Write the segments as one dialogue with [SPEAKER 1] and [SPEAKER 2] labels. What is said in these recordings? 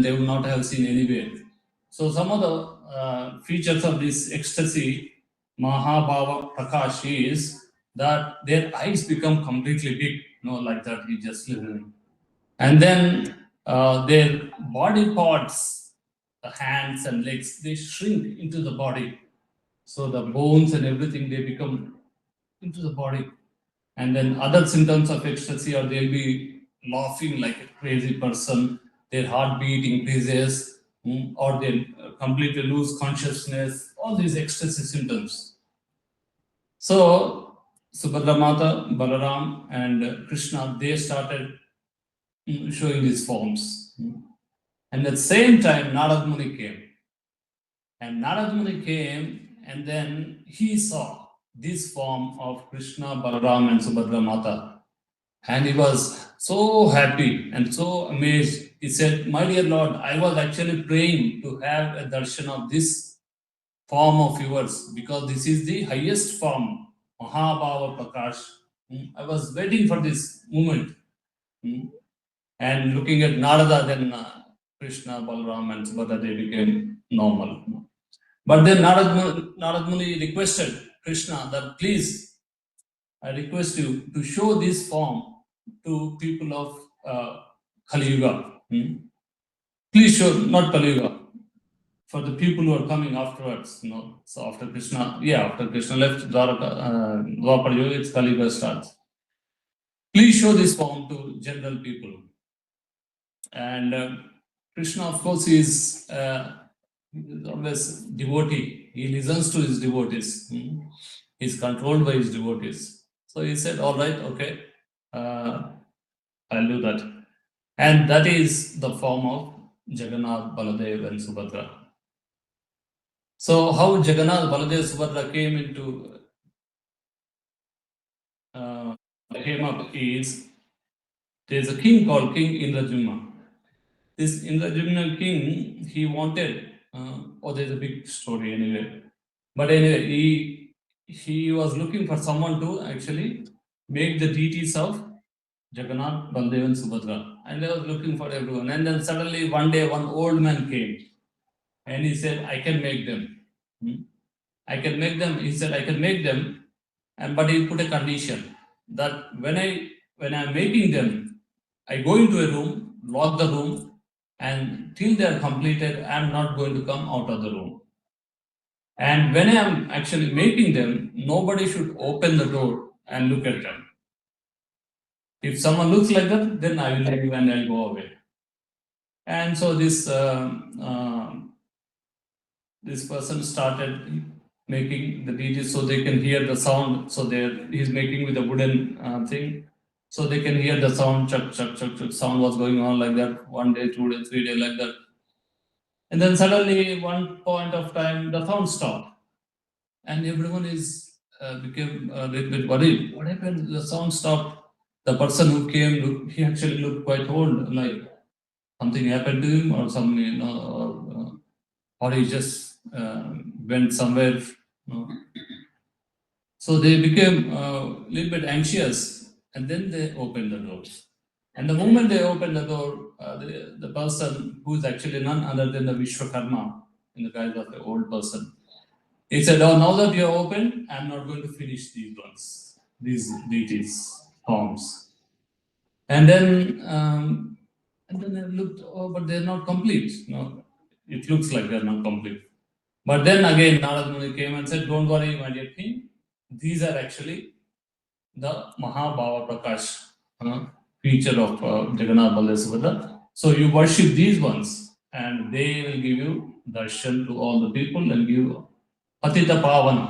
[SPEAKER 1] they would not have seen anywhere. So some of the features of this ecstasy, Mahabhava Prakash, is that their eyes become completely big, like that, you just listening. And then their body parts, the hands and legs, they shrink into the body. So the bones and everything, they become into the body. And then other symptoms of ecstasy are they'll be laughing like a crazy person, their heartbeat increases, or they'll completely lose consciousness, all these ecstasy symptoms. So Subhadra Mata, Balaram, and Krishna, they started showing these forms. And at the same time, Narad Muni came. And Narad Muni came, and then he saw this form of Krishna, Balaram, and Subhadra Mata. And he was so happy and so amazed. He said, "My dear Lord, I was actually praying to have a darshan of this form of yours, because this is the highest form, Mahabhava Prakash. I was waiting for this moment." And looking at Narada, then Krishna, Balaram, and Subhadra, they became normal. But then Narad Muni requested Krishna that, please, I request you to show this form to people of Kali Yuga. Please show, not Kali Yuga, for the people who are coming afterwards. So after Krishna left Dwapar Yuga, it's Kali Yuga starts. Please show this form to general people. And Krishna, of course, is always devotee. He listens to his devotees. He's controlled by his devotees. So he said, all right, okay, I'll do that. And that is the form of Jagannath, Baladev, and Subhadra. So how Jagannath, Baladev, Subhadra came up is, there's a king called King Indrajumna. This Indrajumna king, he wanted, there's a big story anyway. But anyway, he was looking for someone to actually make the deities of Jagannath, Baladev, and Subhadra. And they was looking for everyone. And then suddenly one day, one old man came. And he said, I can make them. I can make them. He said, I can make them. But he put a condition that when I'm making them, I go into a room, lock the room, and till they are completed, I'm not going to come out of the room. And when I'm actually making them, nobody should open the door and look at them. If someone looks like that, then I will leave and I'll go away. And so this person started making the deities so they can hear the sound. So he's making with a wooden thing, so they can hear the sound. Chuck, chuck, chuck, chuck. Sound was going on like that. 1 day, 2 days, 3 days, like that. And then suddenly, one point of time, the sound stopped, and everyone became a little bit worried. What happened? The sound stopped. The person who came, he actually looked quite old, like something happened to him, or something, or he just went somewhere. So they became a little bit anxious, and then they opened the doors. And the moment they opened the door, the person, who is actually none other than the Vishwakarma, in the guise of the old person, he said, "Oh, now that you are open, I'm not going to finish these ones, these deities, forms." And then I looked, but they're not complete. No, it looks like they're not complete. But then again, Narad Muni came and said, "Don't worry, my dear king. These are actually the Mahabhava Prakash feature of Jagannath, Baladev, Subhadra. So you worship these ones, and they will give you darshan to all the people and give Patita Pavana."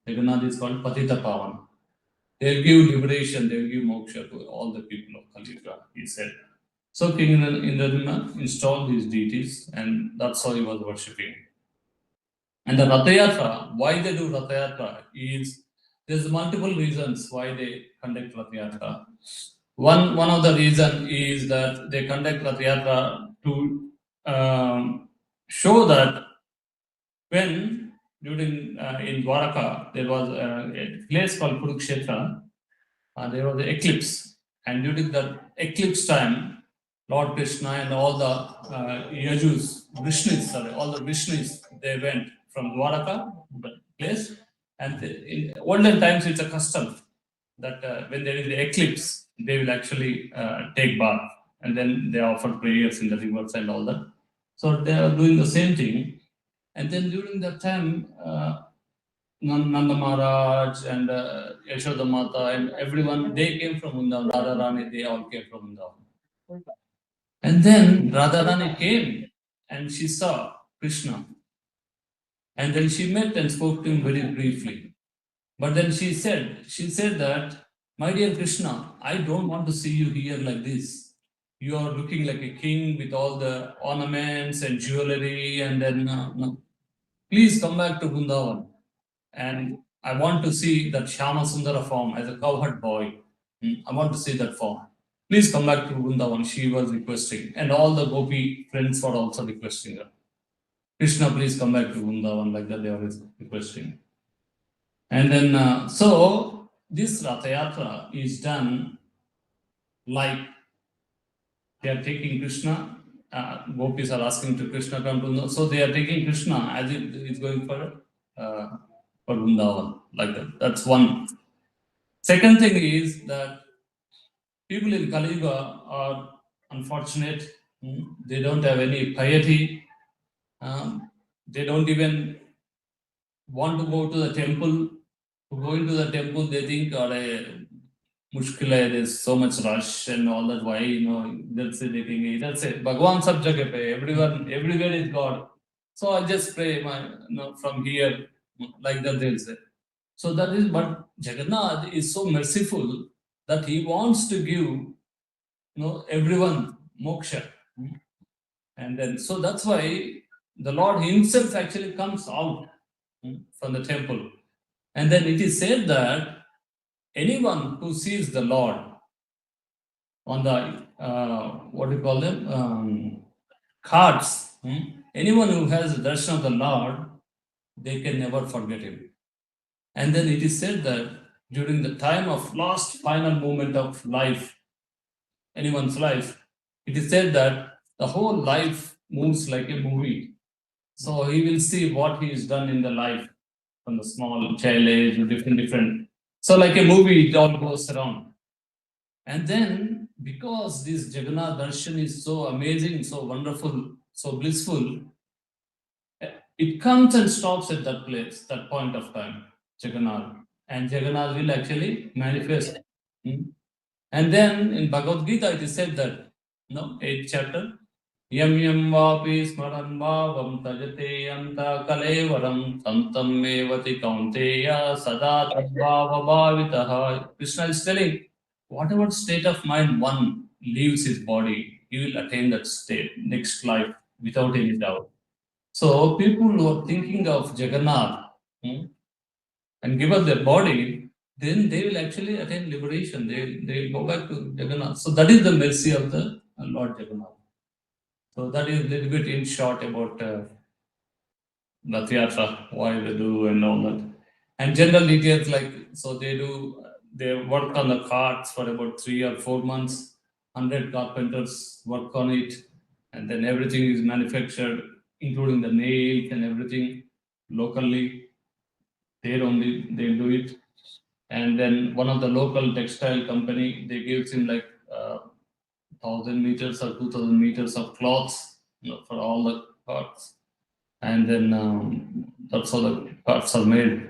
[SPEAKER 1] Jagannath is called Patita Pavana. They'll give liberation, they'll give moksha to all the people of Kali Yuga, he said. So King Indrajumna installed these deities, and that's how he was worshipping. And the Ratha Yatra, why they do Ratha Yatra is, there's multiple reasons why they conduct Ratha Yatra. One of the reason is that they conduct Ratha Yatra to show that when during in Dwaraka there was a place called Kurukshetra, there was an eclipse, and during the eclipse time, Lord Krishna and all the Yajus, all the Vishnus, they went from Dwaraka, the place, and in olden times it's a custom that when there is the eclipse, they will actually take bath and then they offer prayers in the rivers and all that. So they are doing the same thing. And then during that time, Nanda Maharaj and Yashoda Mata and everyone, they came from Vrindavan. Radharani, they all came from Vrindavan. And then Radharani came and she saw Krishna. And then she met and spoke to him very briefly. But then she said that, my dear Krishna, I don't want to see you here like this. You are looking like a king with all the ornaments and jewelry, and then no. Please come back to Vrindavan. And I want to see that Shyama Sundara form as a cowherd boy. I want to see that form. Please come back to Vrindavan, she was requesting. And all the gopi friends were also requesting her. Krishna, please come back to Vrindavan, like that they were requesting. And then, so this Ratha Yatra is done like they are taking Krishna. Gopis are asking to Krishna come to Vrindavan. So they are taking Krishna as if it's going for Vrindavan, like that. That's one. Second thing is that people in Kali Yuga are unfortunate. They don't have any piety. They don't even want to go to the temple. To go into the temple, they think, mushkil hai, there's so much rush and all that. Why, that's it, that's it. Bhagwan sab jagah pe, everywhere is God. So I'll just pray from here, like that they'll say. So that is, but Jagannath is so merciful that he wants to give, everyone moksha. And then, so that's why the Lord himself actually comes out from the temple. And then it is said that anyone who sees the Lord on the, what do you call them, cards, anyone who has the darshan of the Lord, they can never forget him. And then it is said that during the time of last final moment of life, anyone's life, it is said that the whole life moves like a movie. So he will see what he has done in the life from the small child age to different. So like a movie, it all goes around. And then because this Jagannath darshan is so amazing, so wonderful, so blissful, it comes and stops at that place, that point of time, Jagannath. And Jagannath will actually manifest. And then in Bhagavad Gita, it is said that, 8th chapter, Yam yam vapi smaran bhavam tajate anta kalevaram tantam mevati kaunteya sada tadbhava bhavitaha. Krishna is telling, whatever state of mind one leaves his body, he will attain that state, next life, without any doubt. So people who are thinking of Jagannath and give up their body, then they will actually attain liberation. They will go back to Jagannath. So that is the mercy of the Lord Jagannath. So that is a little bit in short about Rath Yatra, why they do and all that. And general details like, so they work on the carts for about 3 or 4 months, 100 carpenters work on it, and then everything is manufactured, including the nails and everything locally. There only they do it. And then one of the local textile company, they gives him like 1,000 meters or 2,000 meters of cloths for all the carts. And then that's how the carts are made.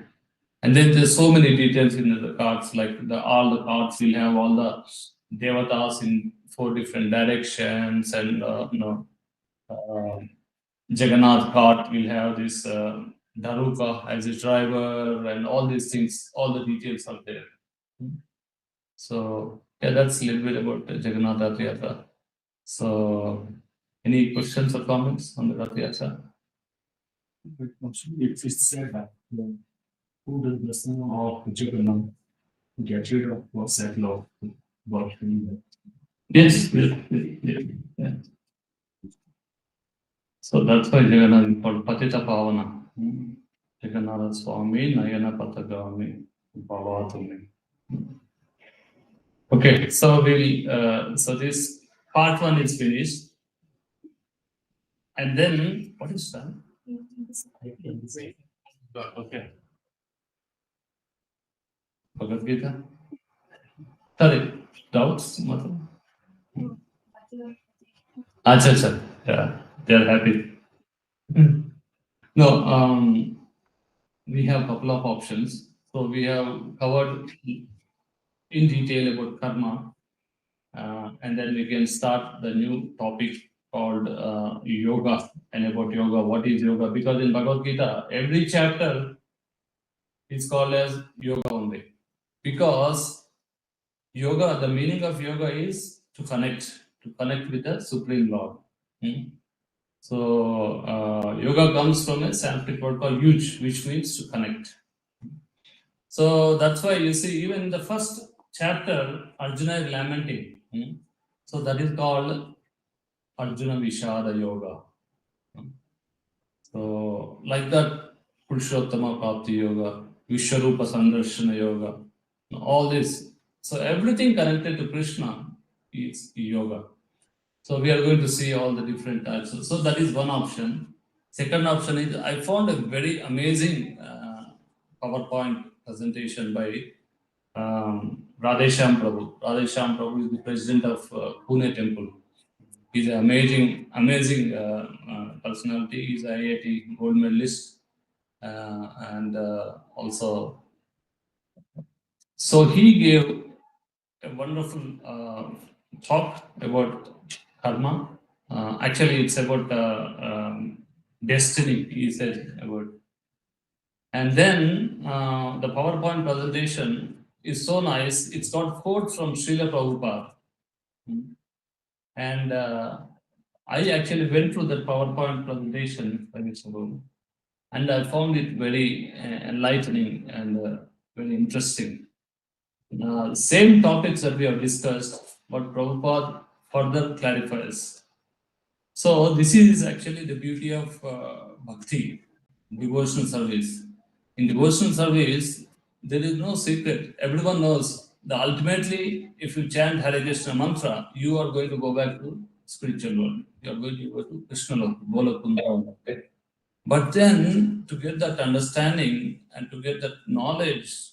[SPEAKER 1] And then there's so many details in the carts, like all the carts will have all the devatas in 4 different directions, and Jagannath cart will have this Daruka as a driver, and all these things, all the details are there. So yeah, that's a little bit about Jagannath Rath Yatra. So any questions or comments on the Rath Yatra?
[SPEAKER 2] It's said that who does the son of Jagannath get rid of was that law?
[SPEAKER 1] Yes. Yeah. So that's why Jagannath is called Patita Pavana. Jagannath Swami Nayana Patagami Bhavatumi. Okay, so so this part one is finished. And then what is done? Okay. Bhagavad Gita. Sorry, doubts, Mother? Acha, acha. Yeah, they are happy. No, we have a couple of options. So we have covered in detail about karma, and then we can start the new topic called yoga, and about yoga. What is yoga? Because in Bhagavad Gita, every chapter is called as yoga only. Because yoga, the meaning of yoga is to connect with the Supreme Lord. Hmm? So yoga comes from a Sanskrit word called yuj, which means to connect. So that's why you see, even in the first chapter, Arjuna is lamenting. So that is called Arjuna Vishada Yoga. So like that, Purushottama Prapti Yoga, Vishwarupa Sandarshana Yoga, all this. So everything connected to Krishna is yoga. So we are going to see all the different types. So that is one option. Second option is I found a very amazing PowerPoint presentation by Radhesham Prabhu. Radhesham Prabhu is the president of Pune Temple. He's an amazing personality. He's an IIT gold medalist, and also, so he gave a wonderful talk about karma. Actually, it's about destiny. He said about, and then the PowerPoint presentation is so nice. It's got quotes from Srila Prabhupada. And I actually went through that PowerPoint presentation 5 weeks ago, and I found it very enlightening and very interesting. Same topics that we have discussed, but Prabhupada further clarifies. So this is actually the beauty of bhakti, devotional service. In devotional service, there is no secret. Everyone knows that ultimately, if you chant Hare Krishna mantra, you are going to go back to spiritual world. You are going to go to Krishna Lok, Golok Vrindavan. Okay? But then, to get that understanding and to get that knowledge,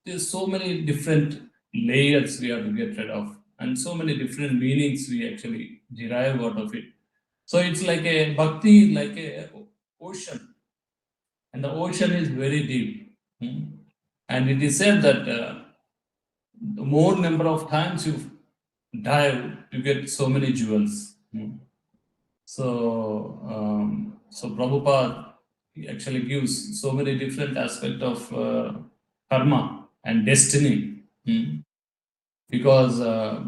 [SPEAKER 1] there's so many different layers we have to get rid of, and so many different meanings we actually derive out of it. So it's like a bhakti, like a ocean, and the ocean is very deep. And it is said that the more number of times you dive, you get so many jewels. So Prabhupada actually gives so many different aspects of karma and destiny. Because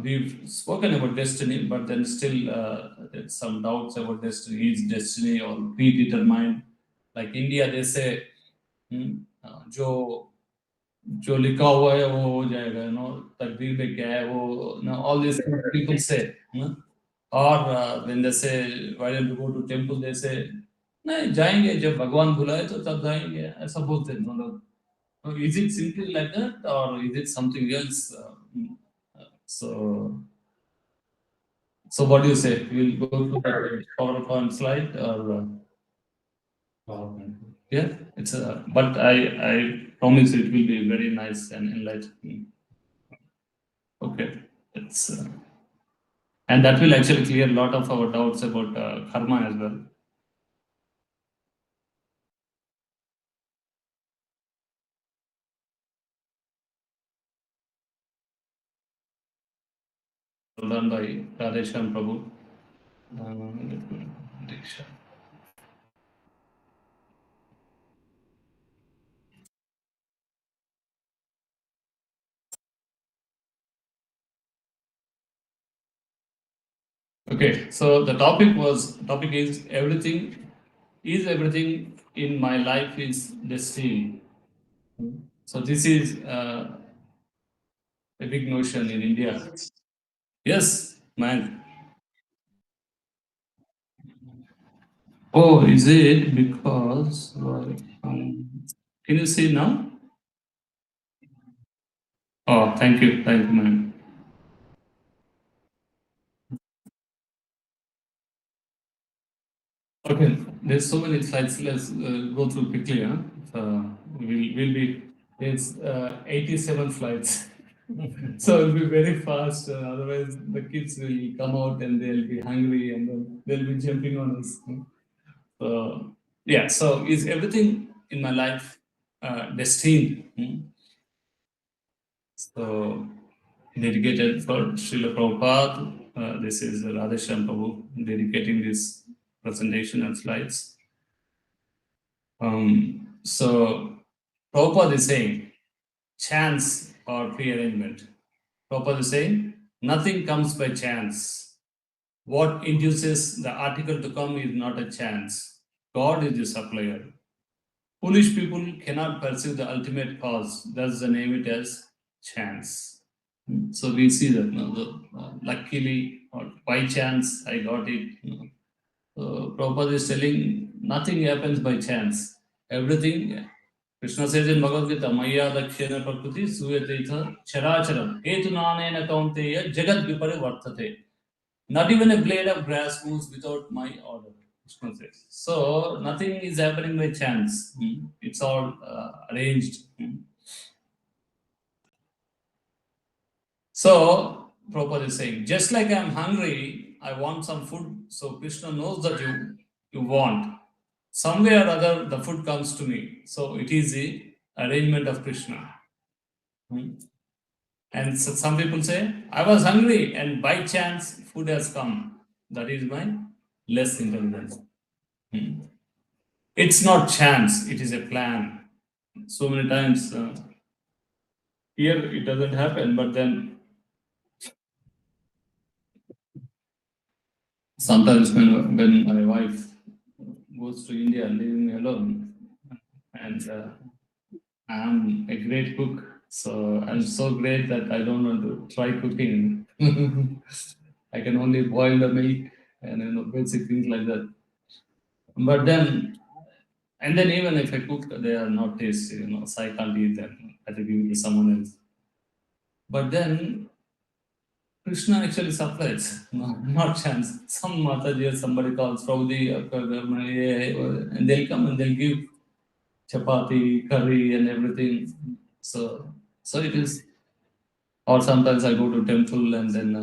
[SPEAKER 1] we've spoken about destiny, but then still there's some doubts about destiny. Is destiny or predetermined? Like India, they say, जो जो लिखा हुआ है वो हो जाएगा, तकदीर में क्या है वो, all these people say, or when they say why don't you go to temple, they say नहीं जाएंगे जब भगवान बुलाए तो तब जाएंगे, ऐसा बोलते हैं लोग. Is it simply like that, or is it something else? So what do you say? We'll go to the PowerPoint slide, or PowerPoint. Yeah, it's a. But I promise it will be very nice and enlightening. Okay, it's and that will actually clear a lot of our doubts about karma as well. Done by Radhesham Prabhu. Diksha. Okay, so the topic is everything in my life is destiny. So this is a big notion in India. Yes, man. Oh, is it because? Can you see now? Oh, thank you, man. Okay, there's so many slides. Let's go through quickly. Huh? We'll be it's 87 slides, so it'll be very fast. Otherwise, the kids will come out and they'll be hungry and then they'll be jumping on us. So yeah. So is everything in my life destined? So dedicated for Srila Prabhupada. This is Radheshyam Prabhu dedicating this presentation and slides. So Prabhupada is saying chance or prearrangement. Prabhupada is saying nothing comes by chance. What induces the article to come is not a chance. God is the supplier. Foolish people cannot perceive the ultimate cause. Thus, they name it as chance. So we see that luckily or by chance I got it. So Prabhupada is telling nothing happens by chance. Everything, Krishna says in Bhagavad Gita, Maya Dakshena Prakriti Suyatitha Characharam Hetunanena Kaunteya Jagat Vipare Vartate. Not even a blade of grass moves without my order. Krishna says. So nothing is happening by chance. It's all arranged. So Prabhupada is saying, just like I'm hungry, I want some food. So Krishna knows that you want. Some way or other, the food comes to me. So it is the arrangement of Krishna. And so some people say, I was hungry and by chance food has come. That is my less intelligence. It's not chance, it is a plan. So many times here it doesn't happen, but then sometimes when my wife goes to India, leaving me alone, and I'm a great cook, so I'm so great that I don't want to try cooking. I can only boil the milk and basic things like that. But then, and then even if I cook, they are not tasty, so I can't eat them. I have to give it to someone else. But then Krishna actually supplies, not chance. Some Mataji or somebody calls Saudi and they'll come and they'll give chapati, curry, and everything. So it is. Or sometimes I go to temple and then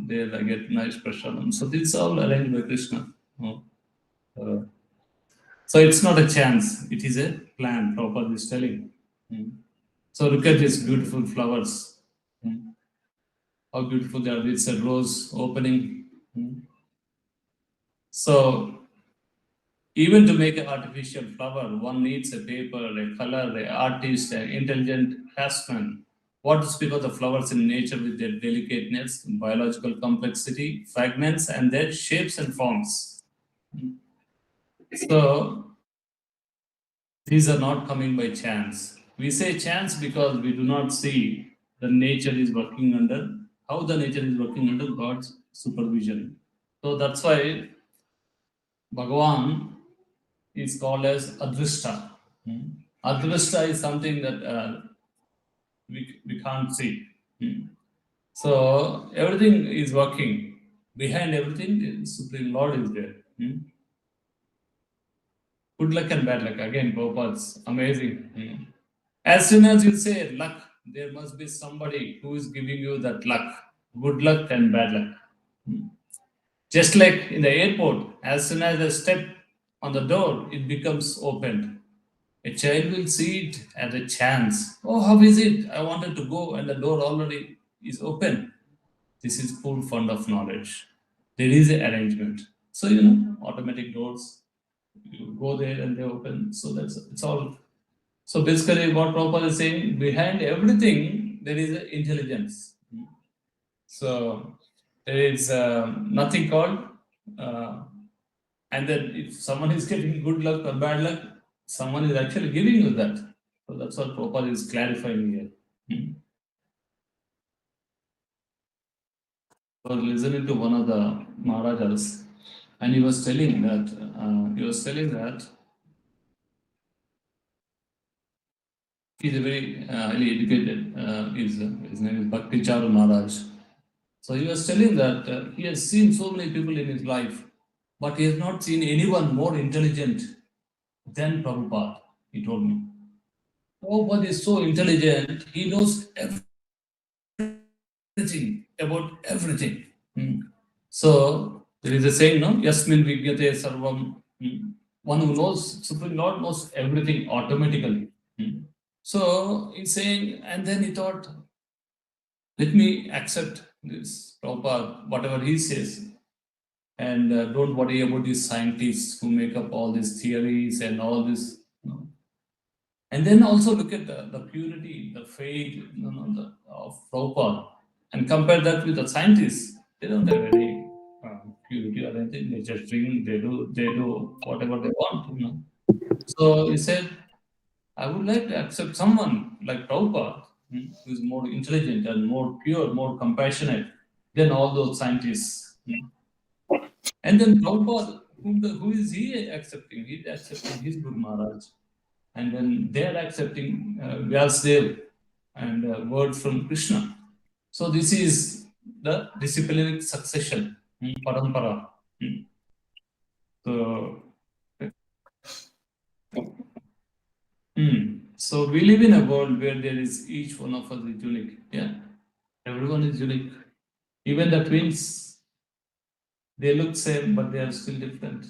[SPEAKER 1] there I get nice prasadam. So this is all arranged by Krishna. Uh, so it's not a chance; it is a plan. Prabhupada is telling. So look at these beautiful flowers. How beautiful they are! It's a rose opening. So even to make an artificial flower, one needs a paper, a color, an artist, an intelligent craftsman. What to speak of the flowers in nature with their delicateness, biological complexity, fragments, and their shapes and forms. So these are not coming by chance. We say chance because we do not see the nature is working under, how the nature is working under God's supervision. So that's why Bhagavan is called as Adrishta. Adrishta is something that we can't see. So everything is working. Behind everything, the Supreme Lord is there. Good luck and bad luck. Again, Prabhupada's amazing. As soon as you say luck, there must be somebody who is giving you that luck. Good luck and bad luck. Just like in the airport, as soon as I step on the door, it becomes opened. A child will see it as a chance. Oh, how is it? I wanted to go, and the door already is open. This is full fund of knowledge. There is an arrangement. So automatic doors. You go there and they open. So that's it's all. So basically, what Prabhupada is saying, behind everything there is an intelligence. So there is nothing called. Uh, and then if someone is getting good luck or bad luck, someone is actually giving you that. So that's what Prabhupada is clarifying here. I was listening to one of the Maharajas, and he was telling that he's a very highly educated. His name is Bhakti Charu Maharaj. So he was telling that he has seen so many people in his life. but he has not seen anyone more intelligent than Prabhupada, he told me. Prabhupada is so intelligent, he knows everything about everything. So there is a saying, no? Yasmin Vigyate Sarvam. One who knows Supreme Lord knows everything automatically. So he's saying, and then he thought, let me accept this Prabhupada, whatever he says, and don't worry about these scientists who make up all these theories and all this. And then also look at the purity, the faith of Prabhupada, and compare that with the scientists. They don't have any purity or anything. They just drink, they do whatever they want. So he said, I would like to accept someone like Prabhupada, who is more intelligent and more pure, more compassionate than all those scientists. And then Prabhupada, who is he accepting? He's accepting his Guru Maharaj. And then they are accepting Vyasdev and word from Krishna. So this is the disciplinary succession, parampara. So, so we live in a world where there is each one of us is unique. Yeah, everyone is unique. Even the twins, they look same, but they are still different.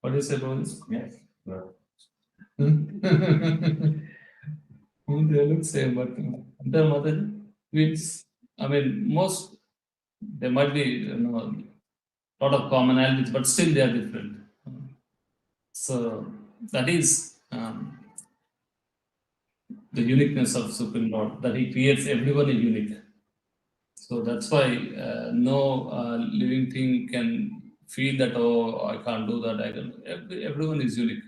[SPEAKER 1] What do you say about this?
[SPEAKER 2] Yes. Right.
[SPEAKER 1] They look same, but the mother twins. I mean, most there might be lot of commonalities, but still they are different. So that is the uniqueness of Supreme Lord, that He creates everyone is unique. So that's why no living thing can feel that, oh, I can't do that. I can. Everyone is unique.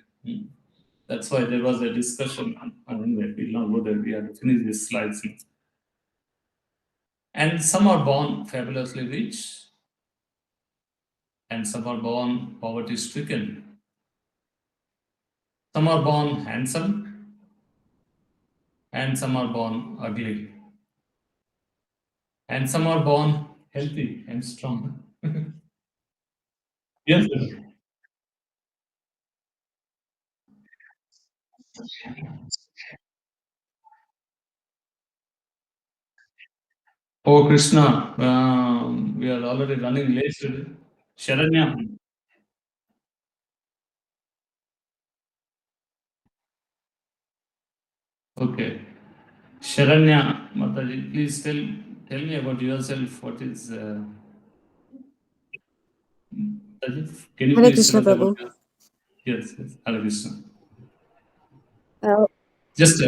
[SPEAKER 1] That's why there was a discussion. Anyway, we'll not go there. We have to finish these slides. And some are born fabulously rich, and some are born poverty stricken. Some are born handsome, and some are born ugly. And some are born healthy and strong. Yes. Oh, Krishna, we are already running late today. Sharanya. Okay. Sharanya, Mataji, please tell me about yourself. What is Mataji? Can you
[SPEAKER 3] Hare
[SPEAKER 1] please tell
[SPEAKER 3] Krishna
[SPEAKER 1] us about
[SPEAKER 3] Prabhu.
[SPEAKER 1] yourself? Yes, yes. Hare Krishna.
[SPEAKER 3] Uh,
[SPEAKER 1] Just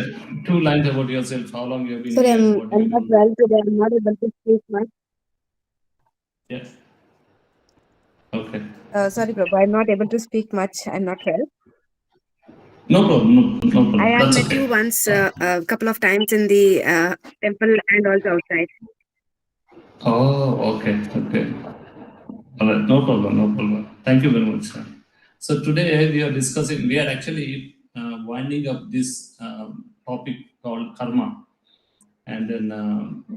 [SPEAKER 1] two lines about yourself. How long you have been
[SPEAKER 3] sorry,
[SPEAKER 1] here?
[SPEAKER 3] I'm,
[SPEAKER 1] What do
[SPEAKER 3] I'm
[SPEAKER 1] you
[SPEAKER 3] not
[SPEAKER 1] do?
[SPEAKER 3] well today. I'm not able to speak much.
[SPEAKER 1] Yes. Okay.
[SPEAKER 3] Sorry, Prabhu. I'm not able to speak much. I'm not well.
[SPEAKER 1] No problem. No
[SPEAKER 3] I
[SPEAKER 1] problem.
[SPEAKER 3] have
[SPEAKER 1] That's
[SPEAKER 3] met
[SPEAKER 1] okay.
[SPEAKER 3] you once, a couple of times in the temple and also outside.
[SPEAKER 1] Oh, okay. Okay. All right, no problem, no problem. Thank you very much, sir. So today we are discussing, we are actually winding up this topic called karma. And then,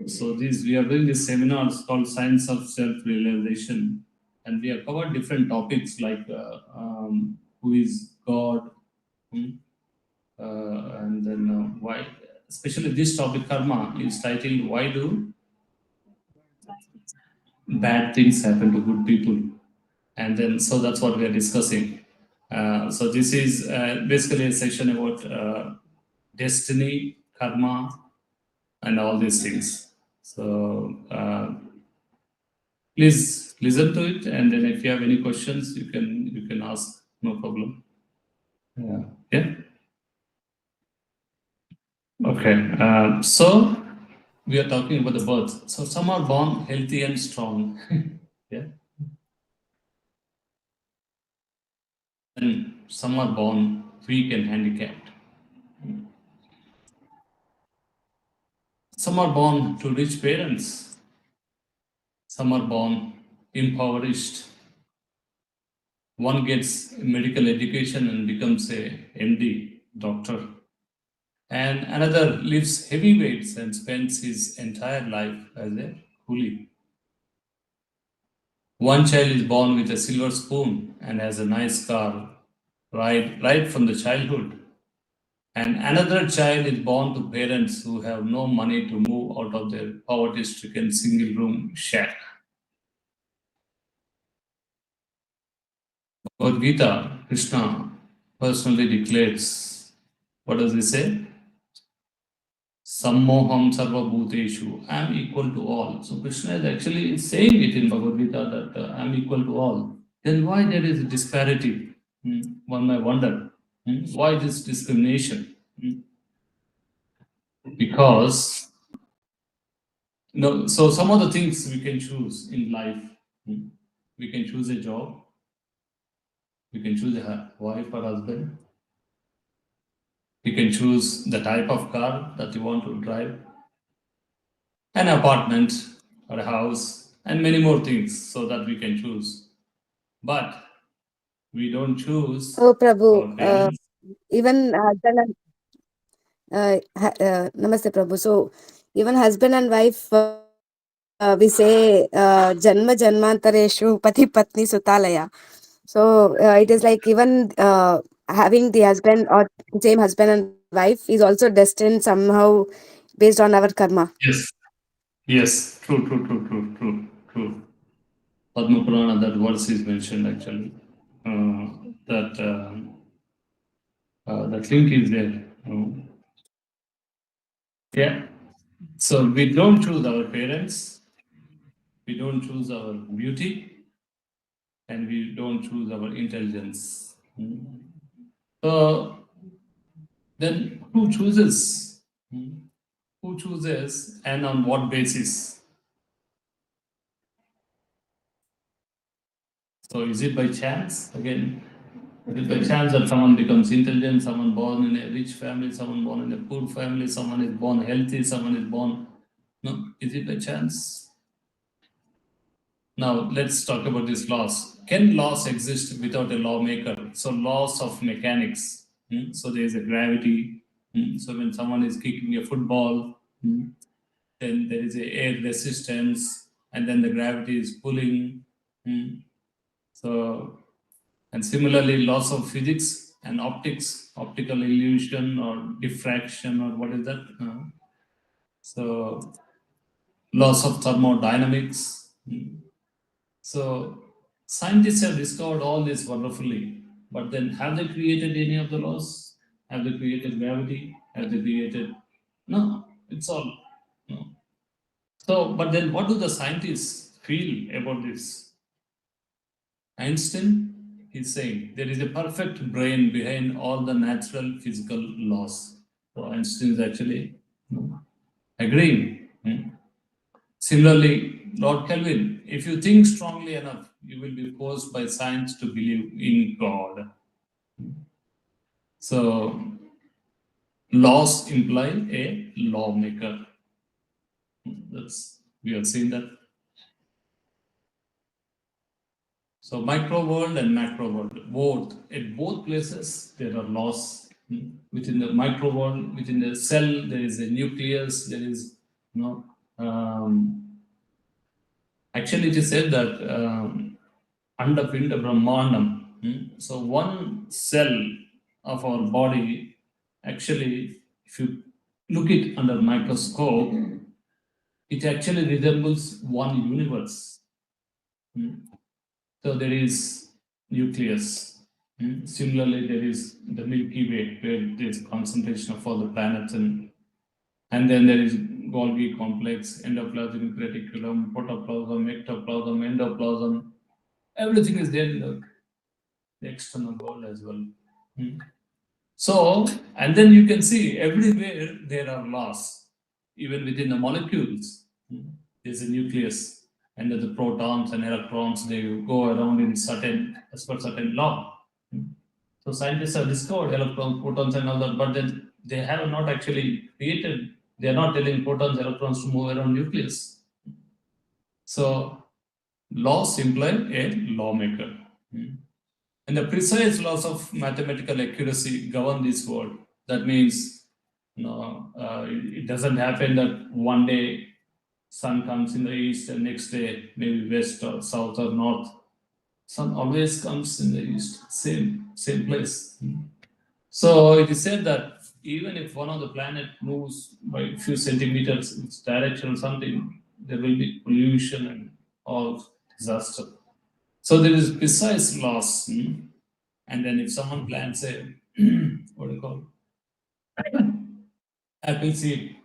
[SPEAKER 1] so this, we are doing this seminars called Science of Self-Realization. And we have covered different topics like who is God, hmm, and then why, especially this topic, karma, is titled, Why Do Bad Things Happen to Good People? And then so that's what we are discussing. So this is basically a section about destiny, karma, and all these things. So please listen to it, and then if you have any questions, you can ask. No problem. Yeah. Yeah. Okay. So we are talking about the birth. So some are born healthy and strong. Yeah. And some are born weak and handicapped. Some are born to rich parents. Some are born impoverished. One gets medical education and becomes a MD, doctor. And another lifts heavy weights and spends his entire life as a coolie. One child is born with a silver spoon and has a nice car right from the childhood. And another child is born to parents who have no money to move out of their poverty stricken single room shack. Bhagavad Gita, Krishna personally declares, what does he say? Sammoham sarva bhuteshu, I am equal to all. So Krishna is actually saying it in Bhagavad Gita that I am equal to all. Then why there is a disparity? One may wonder. Why this discrimination? Because no, so some of the things we can choose in life. We can choose a job, we can choose a wife or husband, we can choose the type of car that you want to drive, an apartment or a house, and many more things so that we can choose. But we don't choose
[SPEAKER 3] So, Prabhu,
[SPEAKER 1] our parents.
[SPEAKER 3] even husband and Namaste, Prabhu. So, even husband and wife, we say Janma Janmantareshu Pati Patni Sutalaya. So, it is like even having the husband or same husband and wife is also destined somehow based on our karma.
[SPEAKER 1] Yes, yes, true. Padma Purana, that verse is mentioned actually. That that link is there. Yeah. So we don't choose our parents, we don't choose our beauty, and we don't choose our intelligence. So then who chooses? Who chooses and on what basis? So is it by chance? Again, is it by chance that someone becomes intelligent, someone born in a rich family, someone born in a poor family, someone is born healthy, someone is born. No, is it by chance? Now let's talk about these laws. Can laws exist without a lawmaker? So laws of mechanics. So there is a gravity. So when someone is kicking a football, then there is a air resistance, and then the gravity is pulling. So and similarly, laws of physics and optics, optical illusion or diffraction or what is that? So laws of thermodynamics. So scientists have discovered all this wonderfully, but then have they created any of the laws? Have they created gravity? Have they created? No, it's all no. So, but then what do the scientists feel about this? Einstein is saying there is a perfect brain behind all the natural physical laws. So Einstein is actually agreeing. Similarly, Lord Kelvin, if you think strongly enough, you will be forced by science to believe in God. So, laws imply a lawmaker. That's we have seen that. So, micro world and macro world, both at both places there are laws. Within the micro world, within the cell, there is a nucleus. There is actually it is said that Andapinda Brahmanam. So one cell of our body, actually, if you look it under microscope, it actually resembles one universe. So there is nucleus. Similarly, there is the Milky Way, where there is concentration of all the planets, and then there is Golgi complex, endoplasmic reticulum, protoplasm, ectoplasm, endoplasm. Everything is there in the external world as well. So, and then you can see everywhere there are laws, even within the molecules. There's a nucleus, and the protons and electrons they go around in certain as per certain law. So scientists have discovered electrons, protons, and all that, but then they have not actually created. They are not telling protons, electrons to move around nucleus. So laws imply a lawmaker. And the precise laws of mathematical accuracy govern this world. That means, it doesn't happen that one day Sun comes in the east, and next day maybe west or south or north. Sun always comes in the east, same place. So it is said that even if one of the planet moves by a few centimeters in its direction or something, there will be pollution and all disaster. So there is precise laws. And then if someone plants a what do you call apple seed,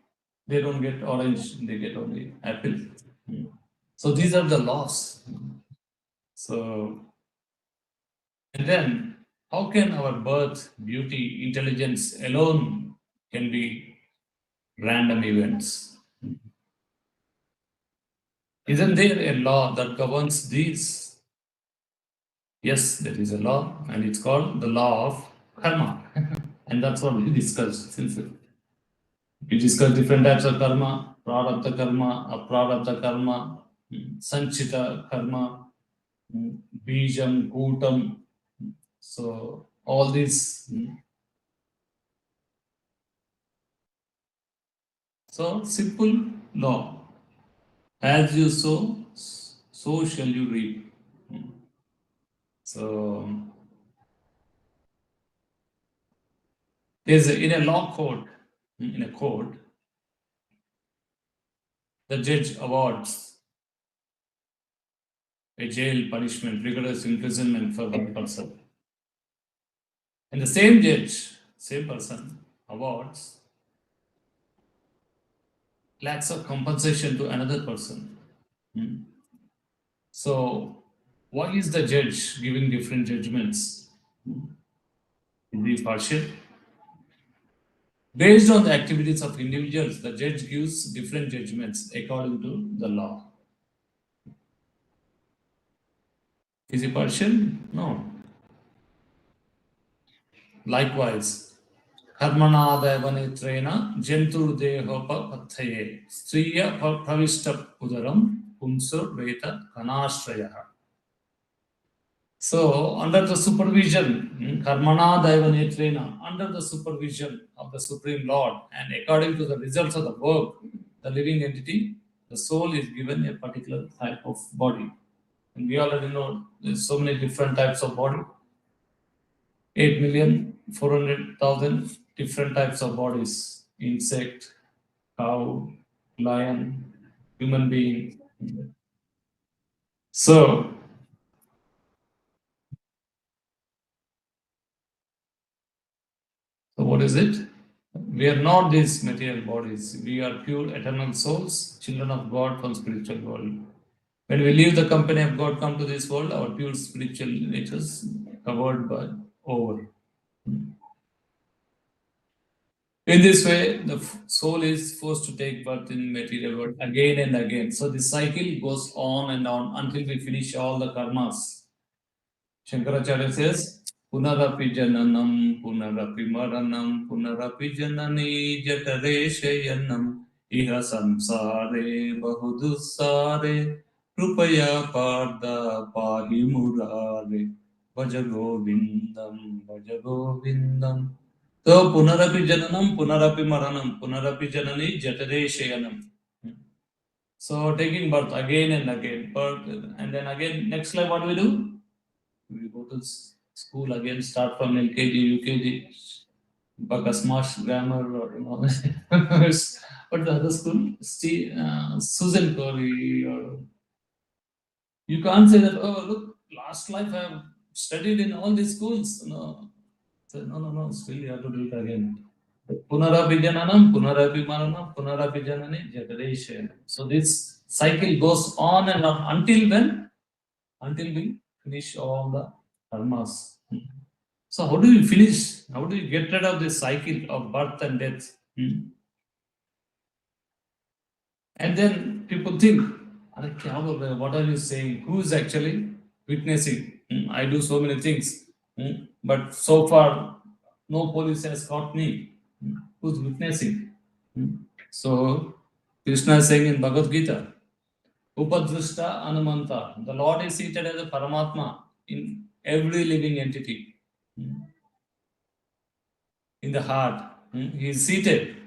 [SPEAKER 1] they don't get orange, they get only apple. So these are the laws. So and then how can our birth, beauty, intelligence alone can be random events? Isn't there a law that governs these? Yes, there is a law, and it's called the law of karma. And that's what we discussed since we discussed different types of karma, prarabdha karma, aprarabdha karma, sanchita karma, bijam, kutam. So all these. So simple law. As you sow, so shall you reap. So there's in a law code, in a code, the judge awards a jail punishment, rigorous imprisonment for one person. And the same judge, same person, awards lakhs of compensation to another person. So, why is the judge giving different judgments? Is he partial? Based on the activities of individuals, the judge gives different judgments according to the law. Is he partial? No. Likewise, Karmanadavanitra Jenturdehopapathye Striya Pravishta Udaram Punsur Veta Kanashraya. So, under the supervision, Karmanadavanitra, under the supervision of the Supreme Lord, and according to the results of the work, the living entity, the soul is given a particular type of body. And we already know there's so many different types of body. 8,400,000 different types of bodies: insect, cow, lion, human being. So what is it? We are not these material bodies. We are pure eternal souls, children of God from spiritual world. When we leave the company of God, come to this world, our pure spiritual natures covered by over. In this way, the soul is forced to take birth in material world again and again. So the cycle goes on and on until we finish all the karmas. Shankaracharya says, Punarapi jananam, punarapi maranam, punarapi janani jatare shayanam, iha samsare bahudusare, krupaya parda pahi murare, bhaja govindam. So punarapi jananam, punarapi maranam, punarapi janani jatare shayanam. So taking birth again and again, birth, and then again, next life what do we do? We go to school again, start from LKG, UKG, Bakasmash grammar, or what the other school? Susan Corey, or you can't say that. Oh, look, last life I have studied in all these schools. No, so, no. Still you have to do it again. Punarapi jananam, punarapi maranam, punarapi janani jataresha. So this cycle goes on and on until when? Until we finish all the karmas. So how do you finish? How do you get rid of this cycle of birth and death? And then people think, "Arey, kya bol rahe ho? What are you saying? Who is actually witnessing? I do so many things, but so far no police has caught me. Who's witnessing?" So Krishna is saying in Bhagavad Gita, Upadrishta Anumanta, the Lord is seated as a Paramatma in every living entity. In the heart. He is seated.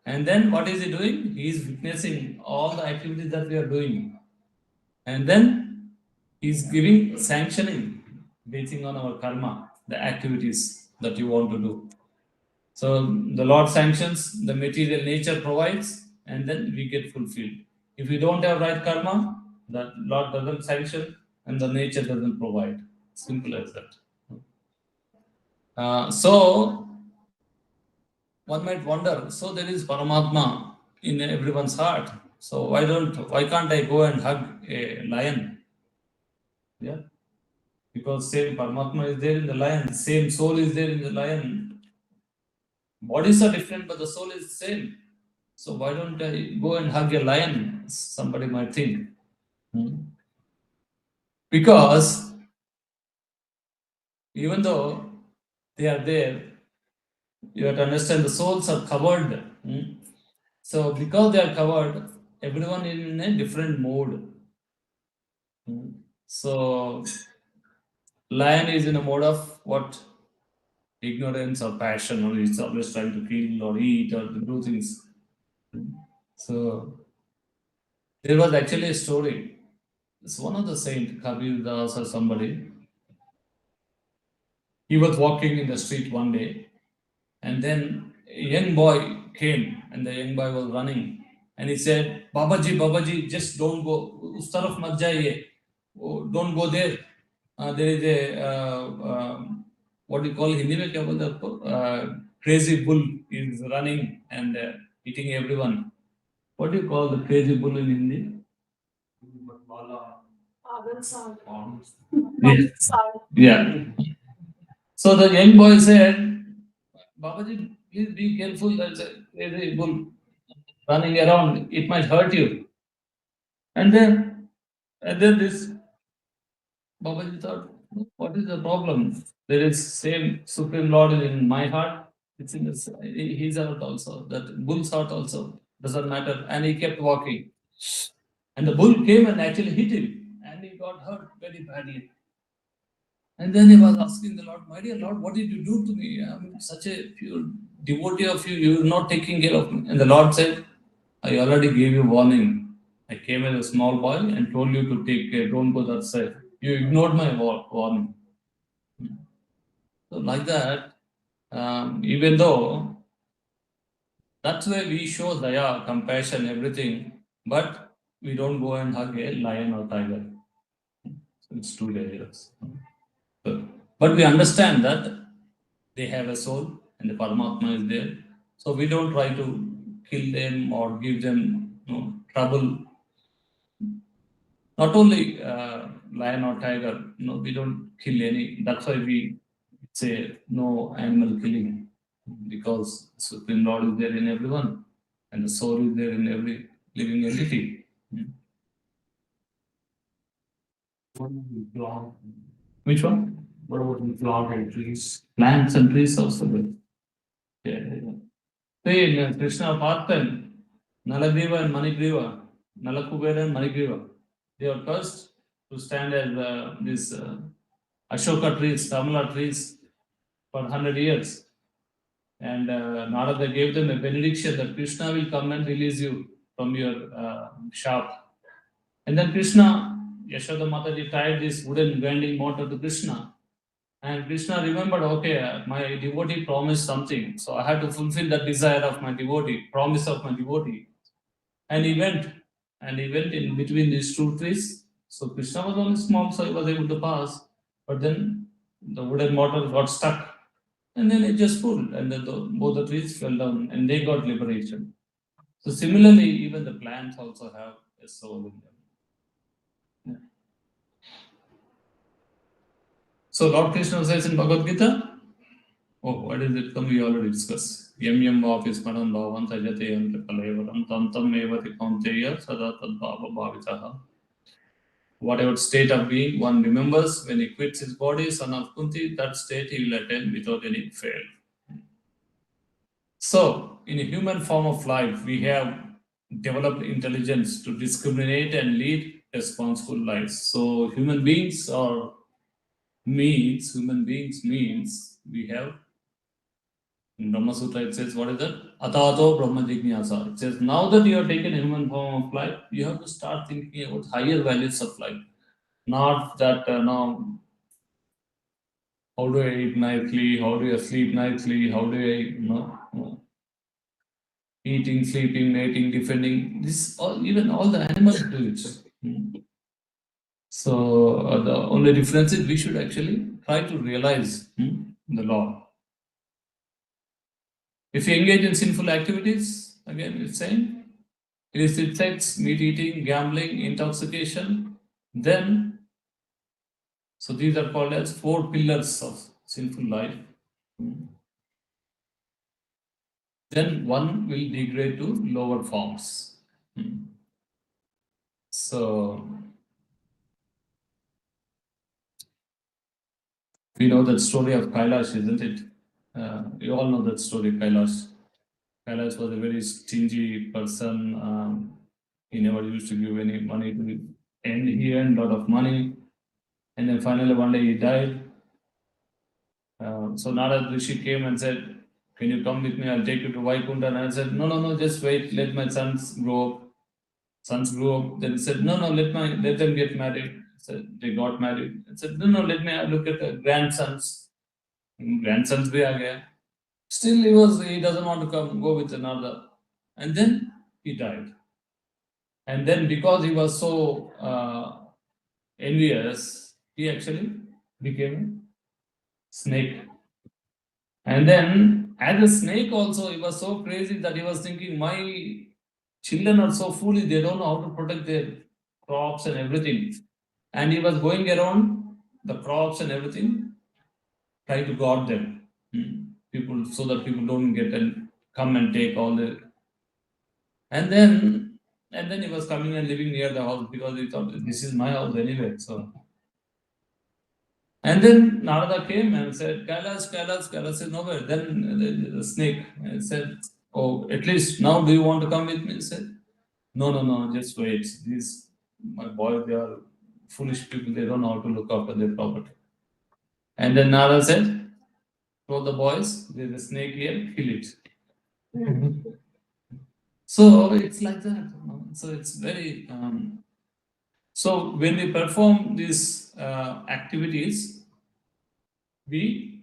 [SPEAKER 1] And then what is he doing? He is witnessing all the activities that we are doing. And then he's giving sanctioning basing on our karma, the activities that you want to do. So the Lord sanctions, the material nature provides, and then we get fulfilled. If we don't have right karma, the Lord doesn't sanction and the nature doesn't provide. Simple as that. So one might wonder, so there is Paramatma in everyone's heart. So why can't I go and hug a lion? Yeah. Because same Paramatma is there in the lion, same soul is there in the lion. Bodies are different, but the soul is the same. So why don't I go and hug a lion? Somebody might think. Because even though they are there, you have to understand the souls are covered. So because they are covered, everyone is in a different mode. So lion is in a mode of what? Ignorance or passion, or it's always trying to kill or eat or do things. So there was actually a story. It's one of the saint, Kabir Das or somebody. He was walking in the street one day, and then a young boy came, and the young boy was running, and he said, "Babaji, Babaji, just don't go. Us taraf mat jaiye. Oh, don't go there. There is a what do you call Hindi में क्या बोलते हैं आपको? Crazy bull is running and eating everyone. What do you call the crazy bull in Hindi? Yes. Yeah. So the young boy said, Babaji, please be careful. There's a crazy bull running around. It might hurt you. And then this Babaji thought, what is the problem? There is same Supreme Lord in my heart. It's in his heart also. That bull's heart also doesn't matter. And he kept walking. And the bull came and actually hit him, and he got hurt very badly. And then he was asking the Lord, my dear Lord, what did you do to me? I'm such a pure devotee of you. You're not taking care of me. And the Lord said, I already gave you warning. I came as a small boy and told you to take care. Don't go that side. You ignored my warning. So like that, even though that's why we show daya, compassion, everything, but we don't go and hug a lion or tiger. So it's too dangerous. But we understand that they have a soul and the Paramatma is there. So we don't try to kill them or give them trouble. Not only lion or tiger, we don't kill any. That's why we say no animal killing, because Supreme Lord is there in everyone and the soul is there in every living entity.
[SPEAKER 2] What about the plant?
[SPEAKER 1] Which one?
[SPEAKER 2] What about the plant and trees?
[SPEAKER 1] Plants and trees also good. Yeah. See, in Krishna Parthan, Nalagriva and Manigriva, Nalakubera and Manigriva, they are cursed to stand as these Ashoka trees, Tamala trees for 100 years. And Narada gave them a benediction that Krishna will come and release you from your shop. And then Krishna, Yashoda Mataji tied this wooden grinding mortar to Krishna. And Krishna remembered, okay, my devotee promised something, so I had to fulfill that desire of my devotee, promise of my devotee. And he went in between these two trees. So Krishna was only small, so he was able to pass. But then the wooden mortar got stuck, and then it just pulled, and then both the trees fell down, and they got liberation. So similarly, even the plants also have a soul in them. Yeah. So Lord Krishna says in Bhagavad Gita, oh, what is it? Come, we already discussed. Yam yam vapis param bhavan tajate yam prapalevaram tam tam evati kaunteya sada tad bhava bhavitaha. Whatever state of being one remembers when he quits his body, son of Kunti, that state he will attain without any fail. So, in a human form of life, we have developed intelligence to discriminate and lead responsible lives. So, human beings means we have In Brahma Sutra, it says, what is that? Atato Brahma Jignasa. It says, now that you have taken a human form of life, you have to start thinking about higher values of life. Not that, now, how do I eat nicely? How do I sleep nicely? How do I, eating, sleeping, mating, defending? This, all, even all the animals do it. So, the only difference is we should actually try to realize the law. If you engage in sinful activities, again, it's saying, illicit sex, meat eating, gambling, intoxication, then, so these are called as 4 pillars of sinful life. Then one will degrade to lower forms. So, we know that story of Kailash, isn't it? You all know that story, Kailash. Kailash was a very stingy person. He never used to give any money to, and he earned a lot of money. And then finally one day he died. So Narad Rishi came and said, "Can you come with me? I'll take you to Vaikunta." And I said, "No, no, no, just wait. Let my sons grow up." Sons grew up. Then he said, "No, no, let them get married." So they got married. I said, "No, no, let me look at the grandsons." Grandsons bhi aa gaya. Still, he doesn't want to come, go with another. And then he died. And then because he was so envious, he actually became a snake. And then, as a snake, also, he was so crazy that he was thinking, my children are so foolish, they don't know how to protect their crops and everything. And he was going around the crops and everything, trying to guard them. People, so that people don't get and come and take all the. And then he was coming and living near the house because he thought this is my house anyway. So, and then Narada came and said, Kailash, Kailash, Kailash said, nowhere. Then the snake said, oh, at least now do you want to come with me? He said, no, no, no, just wait. These, my boys, they are foolish people. They don't know how to look after their property. And then Narada said, told the boys, there's a snake here, kill it. So it's like that. So it's very. So when we perform these activities, we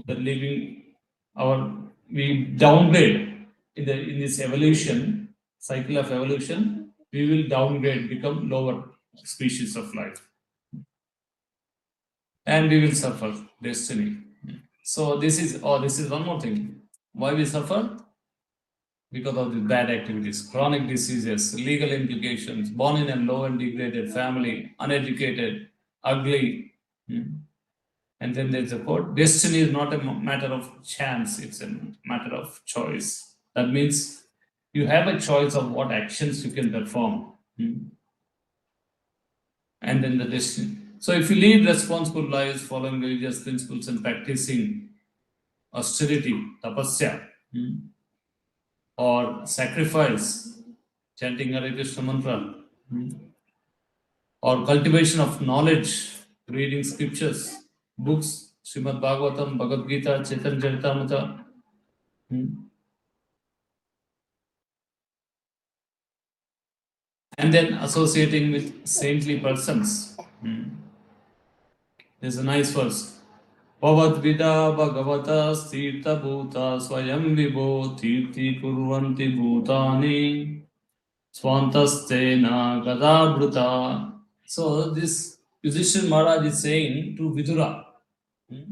[SPEAKER 1] the living our we downgrade in this evolution cycle of evolution. We will downgrade, become lower species of life, and we will suffer destiny. So this is one more thing. Why we suffer? Because of the bad activities, chronic diseases, legal implications, born in a low and degraded family, uneducated, ugly. And then there's a quote, destiny is not a matter of chance, it's a matter of choice. That means you have a choice of what actions you can perform. And then the destiny. So if you lead responsible lives following religious principles and practicing austerity, tapasya, or sacrifice, chanting Hare Krishna mantra, or cultivation of knowledge, reading scriptures, books, Srimad Bhagavatam, Bhagavad Gita, Chaitanya Charitamrita, and then associating with saintly persons. There's a nice verse. Bhavad Vida Bhagavata Stirtha Bhuta Swayam Vibho Tirti Kurvanti Bhutani Swantastena Gadabruta. So this Yudhishthira Maharaj is saying to Vidura,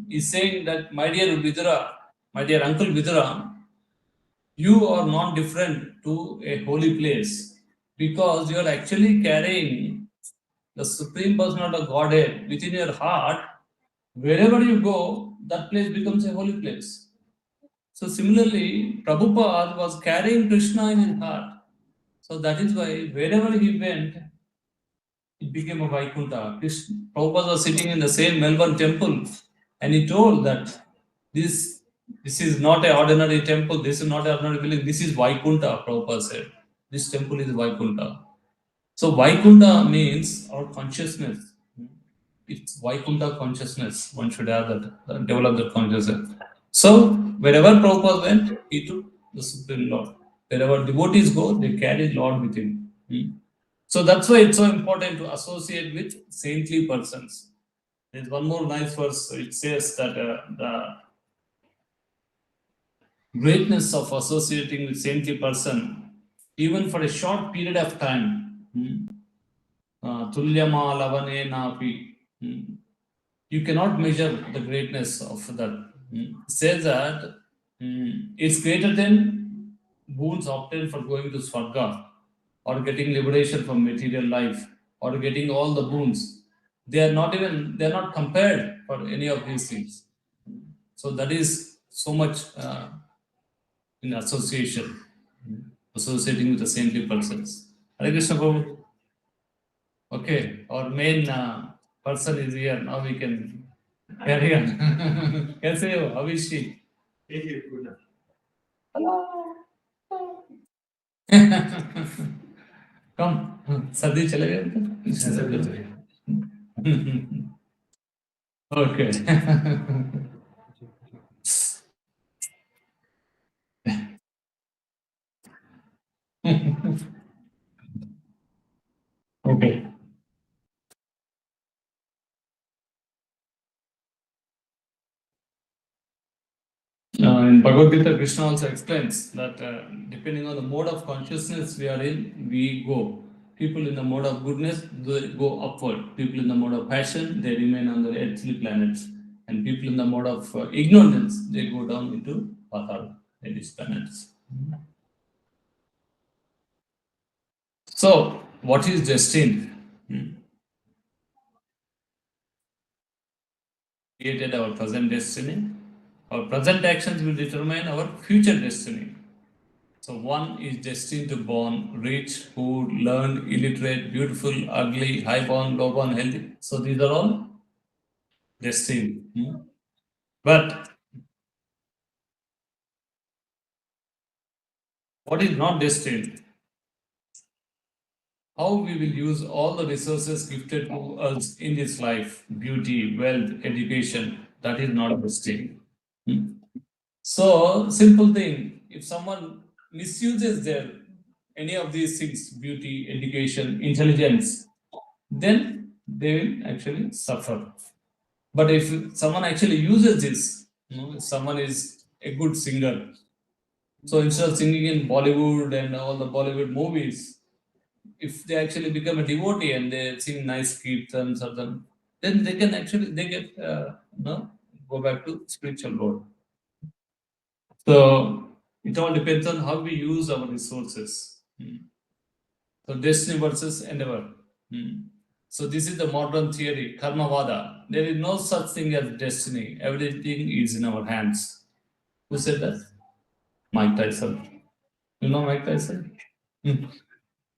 [SPEAKER 1] he's saying that, my dear Vidura, my dear uncle Vidura, you are not different to a holy place because you are actually carrying the Supreme Personality of Godhead within your heart. Wherever you go, that place becomes a holy place. So similarly, Prabhupada was carrying Krishna in his heart. So that is why wherever he went, it became a Vaikuntha. Prabhupada was sitting in the same Melbourne temple and he told that this is not an ordinary temple, this is not an ordinary building, this is Vaikuntha, Prabhupada said. This temple is Vaikuntha. So Vaikuntha means our consciousness. It's Vaikuntha consciousness. One should have that, develop that consciousness. So wherever Prabhupada went, he took the Supreme Lord. Wherever devotees go, they carry Lord with him. So that's why it's so important to associate with saintly persons. There's one more nice verse. It says that the greatness of associating with saintly person, even for a short period of time, tulyama lavane napi, you cannot measure the greatness of that. Says that it's greater than boons obtained for going to Swarga or getting liberation from material life or getting all the boons. They're not compared for any of these things. So that is so much in association, associating with the saintly persons. Hare Krishna Prabhu. Okay, our main person is here. Now we can carry on. कैसे हो? How is she? Come. सर्दी चले गए Okay. Okay. In Bhagavad Gita, Krishna also explains that depending on the mode of consciousness we are in, we go. People in the mode of goodness, they go upward. People in the mode of passion, they remain on the earthly planets. And people in the mode of ignorance, they go down into Patal, these planets. So, what is destined? Created our present destiny. Our present actions will determine our future destiny. So one is destined to born rich, poor, learned, illiterate, beautiful, ugly, high born, low born, healthy. So these are all destined. But what is not destined? How we will use all the resources gifted to us in this life, beauty, wealth, education, that is not destined. So simple thing, if someone misuses their any of these things, beauty, education, intelligence, then they will actually suffer. But if someone actually uses this, if someone is a good singer, so instead of singing in Bollywood and all the Bollywood movies, if they actually become a devotee and they sing nice kirtans or them, then they can actually they get go back to spiritual world. So it all depends on how we use our resources. So destiny versus endeavor. So this is the modern theory, Karmavada. There is no such thing as destiny. Everything is in our hands. Who said that? Mike Tyson. You know Mike Tyson?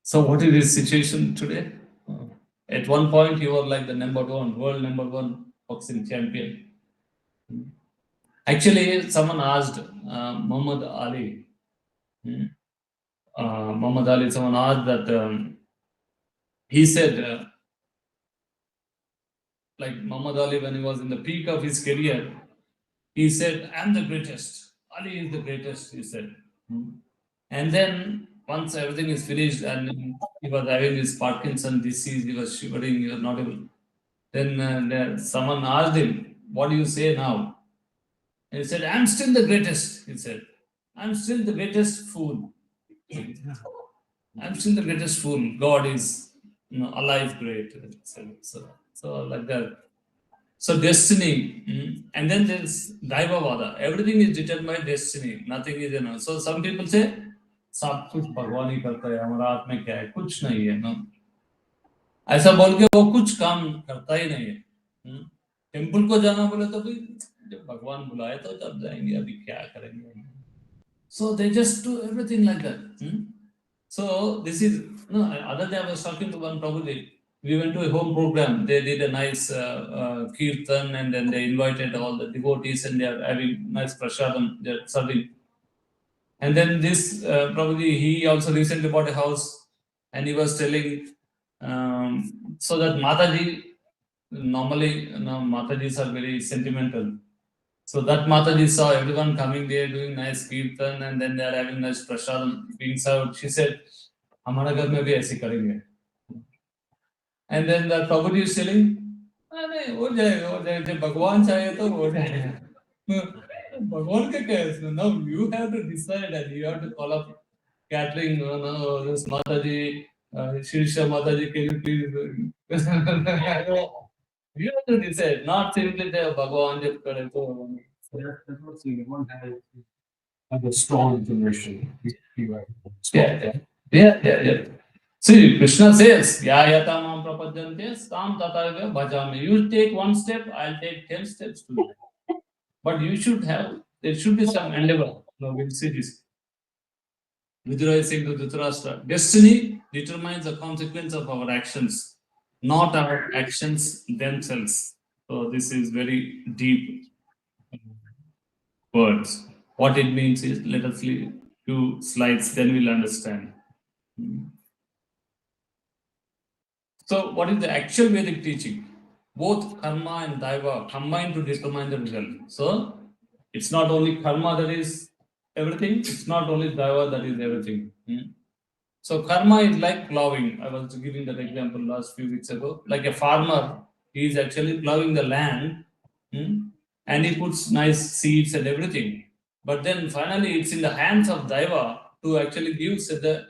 [SPEAKER 1] So what is his situation today? At one point, he was like the number one, world number one boxing champion. Actually, someone asked Muhammad Ali. Muhammad Ali, someone asked that he said, like Muhammad Ali, when he was in the peak of his career, he said, I'm the greatest. Ali is the greatest, he said. And then once everything is finished and he was having this Parkinson disease, he was shivering, he was not able. Then someone asked him, what do you say now? And he said, I'm still the greatest, he said. I'm still the greatest fool. I'm still the greatest fool. God is alive great. So like that. So destiny, and then there's Daivavada. Everything is determined by destiny. Nothing is So some people say, सब कुछ भगवान ही करता है, हमारा हाथ में क्या है, कुछ नहीं है ना. ऐसा बोल के वो कुछ काम करता ही नहीं है. टेम्पल को जाना बोले तो भी जब भगवान बुलाए तो तब जाएंगे, अभी क्या करेंगे. So they just do everything like that. So this is other day I was talking to one Prabhuji. We went to a home program. They did a nice kirtan and then they invited all the devotees and they are having nice prasadam. They're serving. And then this Prabhuji, he also recently bought a house and he was telling so that Mataji, normally Matajis are very sentimental. So that Mataji saw everyone coming there doing nice kirtan and then they are having nice prasad being served. She said, "हमारा घर में भी ऐसे करेंगे." And then the Prabhuji is telling, "अरे हो जाएगा जब भगवान चाहे तो हो जाएगा." भगवान का क्या है इसमें? No, you have to decide and you have to call up catering. No, this Mataji, Shirsha Mataji, can you please? You have to decide, not simply say Bhagavan jab kare to.
[SPEAKER 2] That's what you want to have a strong information.
[SPEAKER 1] Yeah. See, Krishna says, Yayata mam prapadyante, tam tatarga bhajami. You take one step, I'll take 10 steps to you. But you should have, there should be some endeavor. No, we'll see this. Vidura is saying to Dhritarashtra, destiny determines the consequence of our actions, not our actions themselves. So this is very deep words. What it means is, let us leave 2 slides, then we'll understand. So, what is the actual Vedic teaching? Both karma and daiva combine to determine the result. So, it's not only karma that is everything, it's not only daiva that is everything. So, karma is like plowing. I was giving that example last few weeks ago. Like a farmer, he is actually plowing the land and he puts nice seeds and everything. But then finally, it's in the hands of daiva to actually give the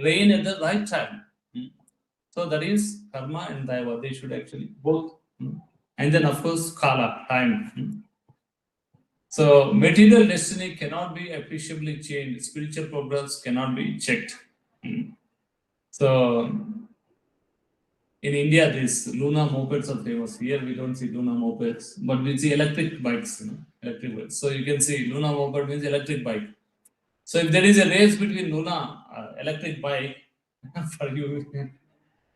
[SPEAKER 1] rain at the right time. So that is karma and daiva. They should actually both. And then of course kala, time. So material destiny cannot be appreciably changed. Spiritual progress cannot be checked. So in India, these Luna mopeds are famous. Here we don't see Luna mopeds, but we see electric bikes. Electric bikes. So you can see Luna moped means electric bike. So if there is a race between Luna electric bike for you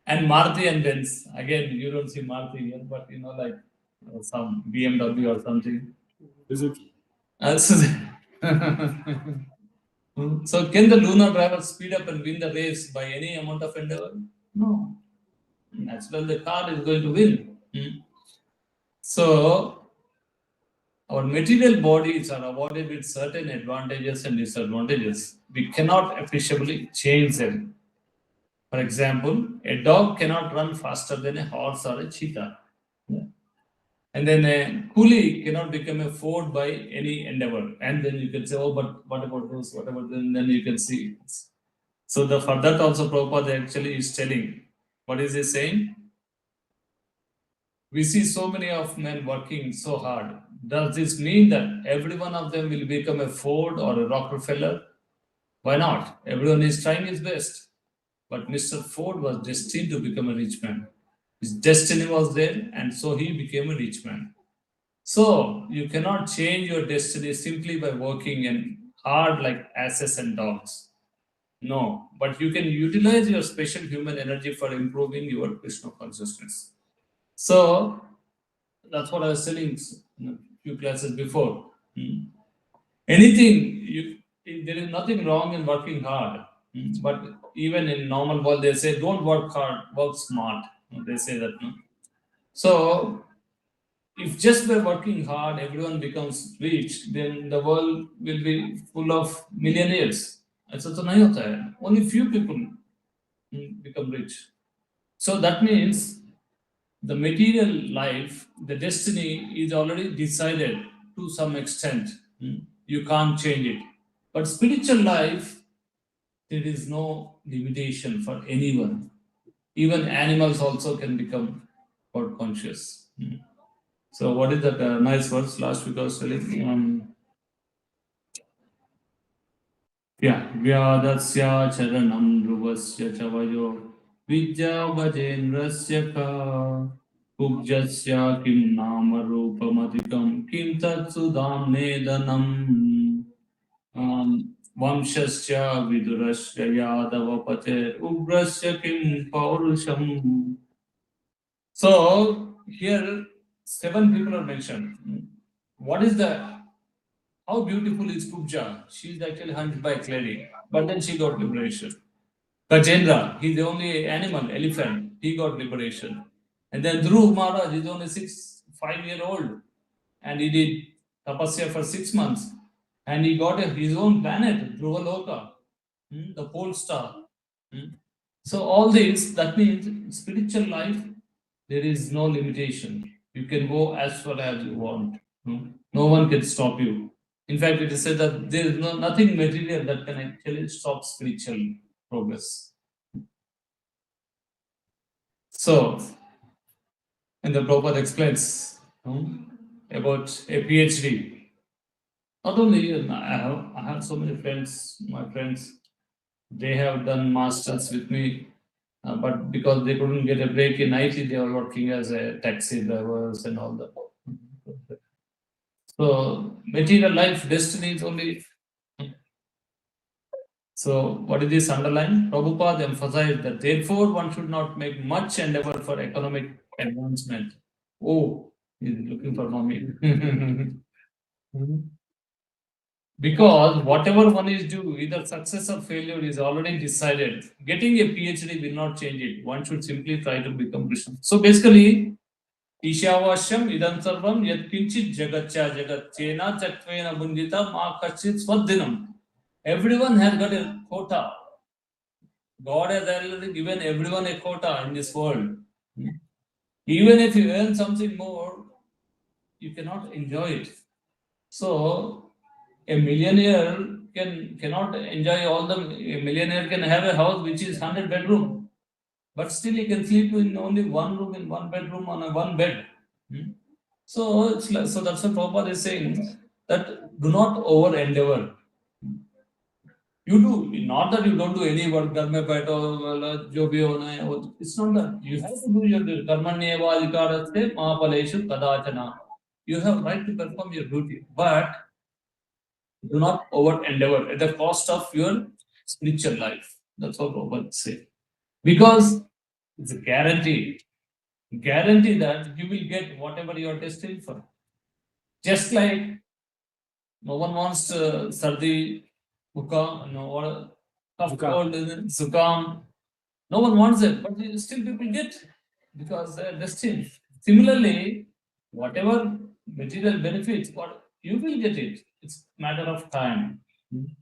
[SPEAKER 1] and Maruti and Benz, again you don't see Maruti here, but like some BMW or something.
[SPEAKER 2] Is it?
[SPEAKER 1] So, so can the Luna driver speed up and win the race by any amount of endeavor? No. Naturally, the car is going to win. So our material bodies are awarded with certain advantages and disadvantages. We cannot appreciably change them. For example, a dog cannot run faster than a horse or a cheetah. And then a coolie cannot become a Ford by any endeavor. And then you can say, oh, but what about those? What about then? Then you can see. So for that also Prabhupada actually is telling. What is he saying? We see so many of men working so hard. Does this mean that every one of them will become a Ford or a Rockefeller? Why not? Everyone is trying his best. But Mr. Ford was destined to become a rich man. His destiny was there, and so he became a rich man. So you cannot change your destiny simply by working hard like asses and dogs. No, but you can utilize your special human energy for improving your Krishna consciousness. So that's what I was telling a few classes before. Anything, there is nothing wrong in working hard. But even in normal world, they say, don't work hard, work smart. They say that. So if just by working hard everyone becomes rich, then the world will be full of millionaires. ऐसा तो नहीं होता है. Only few people become rich. So that means the material life, the destiny is already decided to some extent. You can't change it. But spiritual life, there is no limitation for anyone. Even animals also can become God conscious. So what is that nice verse last week I was telling? Vyadasya charanam dhruvasya chavayo vidya vajendrasya ka kubjasya kim nama rupamadikam kim tatsudam nedanam vamshasya vidurasya yadava pater ugrasya kim paurusham. So here 7 people are mentioned. What is how beautiful is Kubja? She is actually hunted by a lady, but then she got liberation. Gajendra, he's the only animal, elephant, he got liberation. And then Dhruv Maharaj is only 5-year-old, and he did tapasya for 6 months, and he got his own planet, Dhruvaloka, the pole star. So all this, that means spiritual life, there is no limitation. You can go as far as you want. No one can stop you. In fact, it is said that there is nothing material that can actually stop spiritual progress. So, and the Prabhupada explains about a PhD. Not only I have so many friends, my friends, they have done masters with me, but because they couldn't get a break in IT, they were working as a taxi drivers and all that. So material life destiny is only. So what is this underline? Prabhupada emphasized that therefore one should not make much endeavor for economic advancement. Oh, he's looking for mommy. Because whatever one is due, either success or failure is already decided. Getting a PhD will not change it. One should simply try to become Krishna. So basically, Ishavasham idam sarvam yat kinchit jagatcha jagatchena chatvena bundita ma kachit swadhinam. Everyone has got a quota. God has already given everyone a quota in this world. Even if you earn something more, you cannot enjoy it. So a millionaire cannot enjoy all the. A millionaire can have a house which is 100 bedroom, but still he can sleep in only one room in one bedroom on a one bed. So it's like, so that's what Prabhupada is saying, that do not over endeavor. You do not that you don't do any work. घर में बैठो जो भी होना है वो it's not that you have to do your कर्मण्येव अधिकारस्ते मा फलेषु कदाचन. You have right to perform your duty, but do not over endeavor at the cost of your spiritual life. That's what Prabhupada say. Because it's a guarantee that you will get whatever you are destined for. Just like no one wants sardi, hukam, no cough, cold, zukam. No one wants it, but still people get because they are destined. Similarly, whatever material benefits, what you will get it. It's matter of time.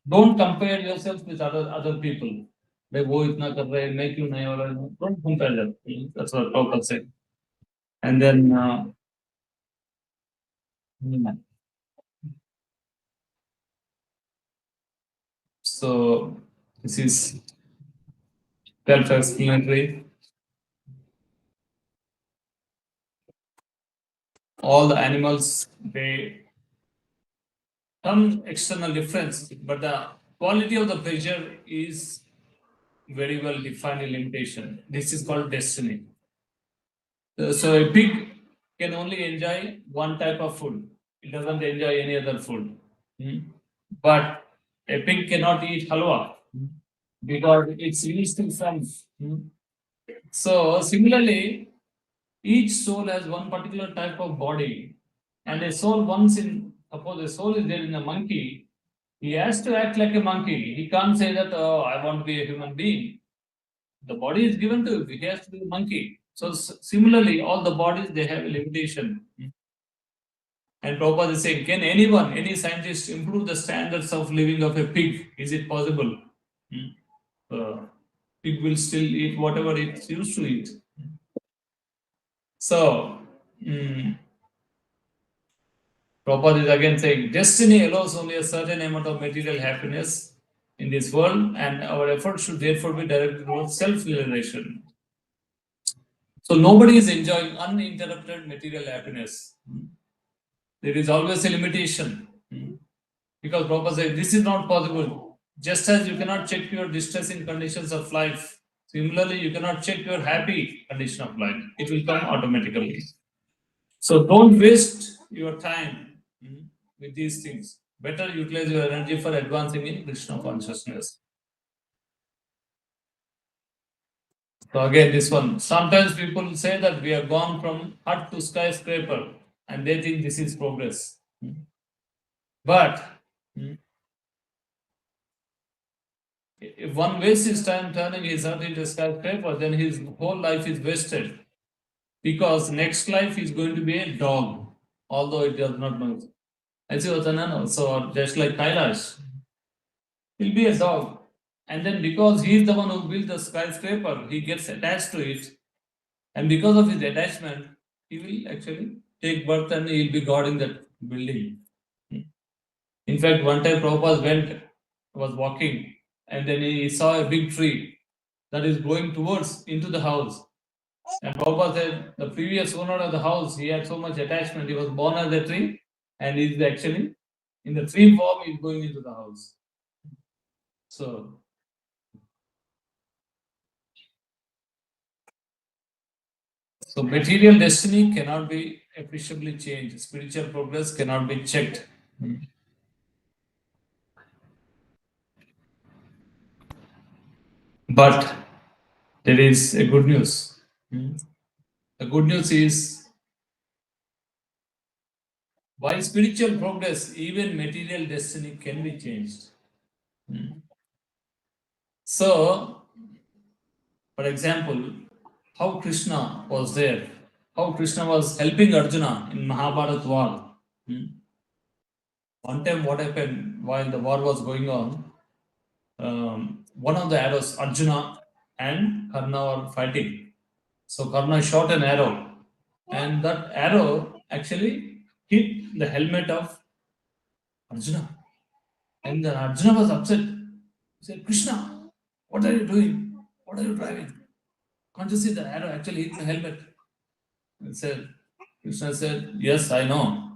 [SPEAKER 1] Don't compare yourself with other people. They वो इतना कर रहे हैं, मैं क्यों नहीं हो रहा हूँ? Don't compare that. That's what Prabhupada said. And then so this is self-explanatory. All the animals, they some external difference, but the quality of the pleasure is very well defined in limitation. This is called destiny. So a pig can only enjoy one type of food. It doesn't enjoy any other food. But a pig cannot eat halwa because it's used to some. So similarly, each soul has one particular type of body, and a soul once in suppose a soul is there in a monkey, he has to act like a monkey. He can't say that oh I want to be a human being. The body is given to him. He has to be a monkey. So similarly, all the bodies they have a limitation. And Prabhupada is saying, can anyone, any scientist, improve the standards of living of a pig? Is it possible? Pig will still eat whatever it used to eat. So, Prabhupada is again saying, destiny allows only a certain amount of material happiness in this world, and our effort should therefore be directed towards self-realization. So nobody is enjoying uninterrupted material happiness. There is always a limitation. Because Prabhupada says, this is not possible. Just as you cannot check your distressing conditions of life, similarly, you cannot check your happy condition of life. It will come automatically. So don't waste your time with these things. Better utilize your energy for advancing in Krishna consciousness. So again, this one. Sometimes people say that we have gone from hut to skyscraper, and they think this is progress. But if one wastes his time turning his hut into a skyscraper, then his whole life is wasted. Because next life is going to be a dog, although it does not know. So just like Kailash, he'll be a dog. And then because he's the one who built the skyscraper, he gets attached to it. And because of his attachment, he will actually take birth and he'll be guarding that building. In fact, one time Prabhupada was walking, and then he saw a big tree that is going towards into the house. And Prabhupada said the previous owner of the house, he had so much attachment, he was born as a tree, and he's actually in the tree form, he's going into the house. So material destiny cannot be appreciably changed. Spiritual progress cannot be checked. But there is a good news. The good news is by spiritual progress, even material destiny can be changed. So, for example, how Krishna was there, how Krishna was helping Arjuna in Mahabharata war. One time, what happened while the war was going on? One of the arrows, Arjuna and Karna were fighting. So Karna shot an arrow, and that arrow actually hit the helmet of Arjuna. And then Arjuna was upset. He said, Krishna, what are you doing? What are you driving? Can't you see the arrow actually hit my helmet? And said, Krishna said, yes, I know.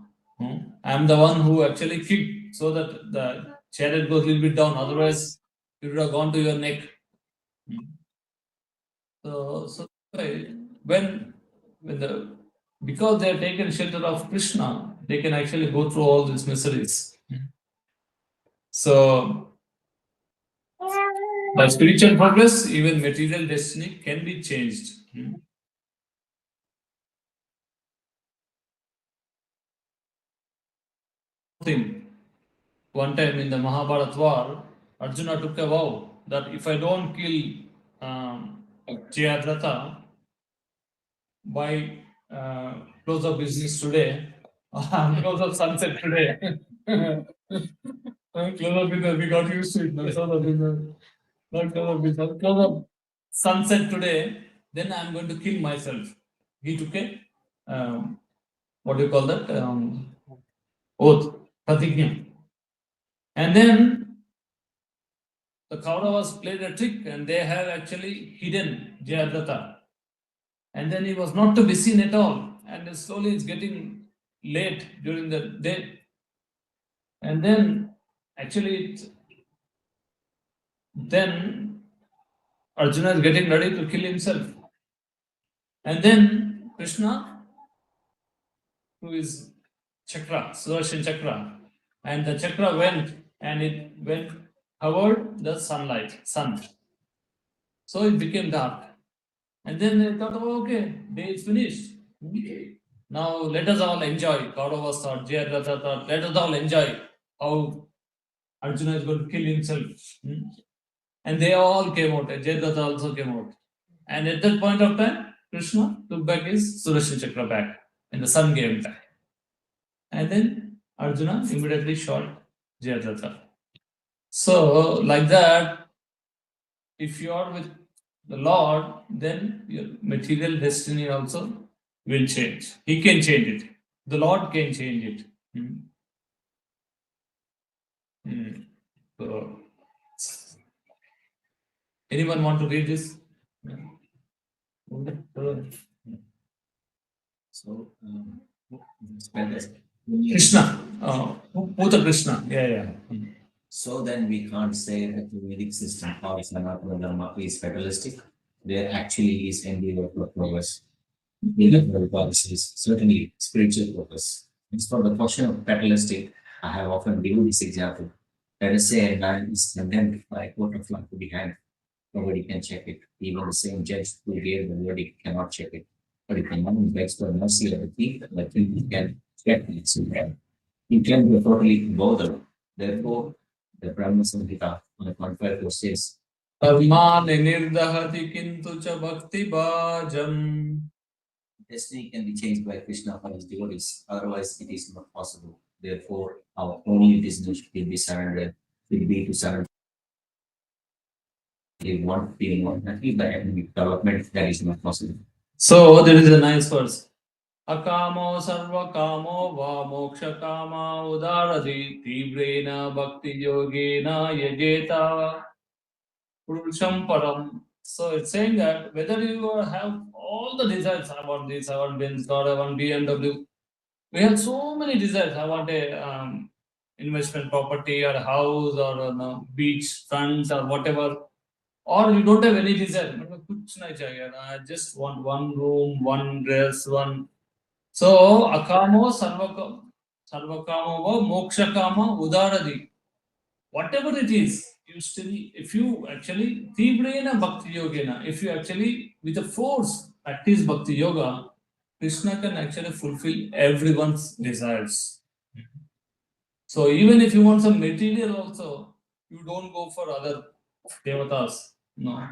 [SPEAKER 1] I'm the one who actually kicked so that the chariot goes a little bit down. Otherwise, it would have gone to your neck. So when the because they have taken shelter of Krishna, they can actually go through all these miseries. So by spiritual progress, even material destiny can be changed. Thing. One time in the Mahabharata war, Arjuna took a vow that if I don't kill Jayadratha by close of business today, close of sunset today, close of business, we got used to it. No, close of business, not close of business, close of sunset today, then I'm going to kill myself. He took a, what do you call that? Oath, pratigna. And then the Kauravas played a trick and they have actually hidden Jayadratha. And then he was not to be seen at all. And slowly it's getting late during the day. And then actually, then Arjuna is getting ready to kill himself. And then Krishna, who is chakra, Sudarshan chakra, and the chakra went and it went toward the sun. So it became dark. And then they thought, oh, okay, day is finished. Now let us all enjoy. Kauravas thought, Jayadratha thought, let us all enjoy how Arjuna is going to kill himself. And they all came out. Jayadratha also came out. And at that point of time, Krishna took back his Sudarshan chakra back, and the sun came back. And then Arjuna immediately shot Jayadratha. So, like that, if you are with the Lord, then your material destiny also will change. He can change it. The Lord can change it. So, anyone want to read this?
[SPEAKER 2] So,
[SPEAKER 1] Krishna. Puta Krishna. Yeah.
[SPEAKER 4] So then we can't say that the Vedic system or Sanatana Dharma is fatalistic. There actually is endeavor for progress. Individual policies, certainly spiritual progress. As for the question of fatalistic, I have often given this example. Let us say a man is condemned by a court of law to be hanged. Nobody can check it. Even the same judge who gave the verdict cannot check it. But if a man begs for mercy of the thief can check it. So he can be totally bothered. Therefore, the Brahma Samhita on the contrary says,
[SPEAKER 1] Karmani nirdahati kintu cha bhakti bhajam.
[SPEAKER 4] destiny can be changed by Krishna or his devotees, otherwise it is not possible. Therefore, our only business will be surrendered, will be to surrender one feeling of happy by economic development that is not possible.
[SPEAKER 1] So there is a nice verse. Akamo sarva kamo va moksha kama udarati tibrena bhakti yogena yajeta purusham param. So it's saying that whether you have all the desires, I want this, I want Benz car, I want BMW. We have so many desires. I want a investment property or a house or a beach front or whatever. Or you don't have any desire. मतलब कुछ नहीं चाहिए. I just want one room, one dress, one. So akamo sarvakamo va moksha kama udaradi. Whatever it is, you still, if you actually tibrena bhakti yogena, if you actually with a force practice bhakti yoga, Krishna can actually fulfill everyone's desires. So even if you want some material also, you don't go for other devatas. No.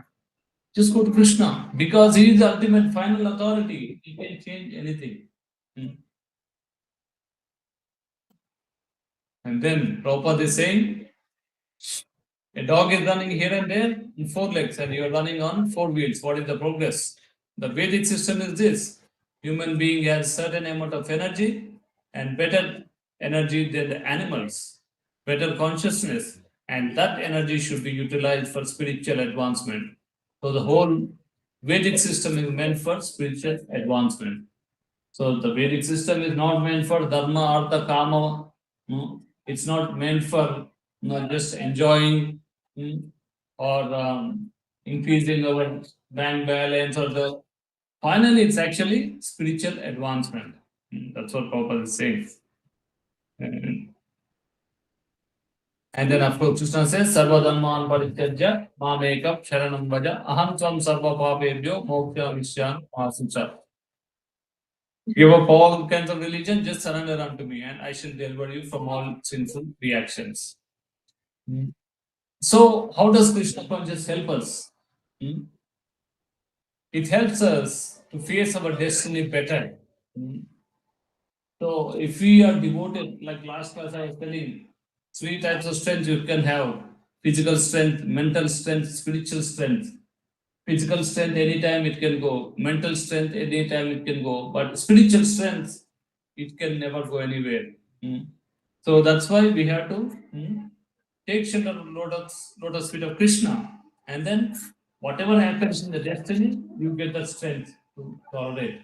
[SPEAKER 1] Just go to Krishna because he is the ultimate final authority. He can change anything. And then Prabhupada is saying, a dog is running here and there in four legs, and you are running on four wheels. What is the progress? The Vedic system is this: human being has certain amount of energy and better energy than the animals, better consciousness, and that energy should be utilized for spiritual advancement. So the whole Vedic system is meant for spiritual advancement. So the Vedic system is not meant for dharma, artha, kama. It's not meant for just enjoying or increasing our bank balance or the. Finally, it's actually spiritual advancement. That's what Prabhupada is saying. And then, of course, Krishna says, Sarva dhamman parityajya mamekam sharanam vaja aham tvam sarva papebhyo moksha vishyam asucha. Give up all kinds of religion, just surrender unto me, and I shall deliver you from all sinful reactions. So, how does Krishna consciousness help us? It helps us to face our destiny better. So, if we are devoted, like last class I was telling, three types of strength you can have: physical strength, mental strength, spiritual strength. Physical strength, anytime it can go. Mental strength, anytime it can go. But spiritual strength, it can never go anywhere. So that's why we have to take shelter of lotus feet of Krishna. And then whatever happens in the destiny, you get the strength to tolerate.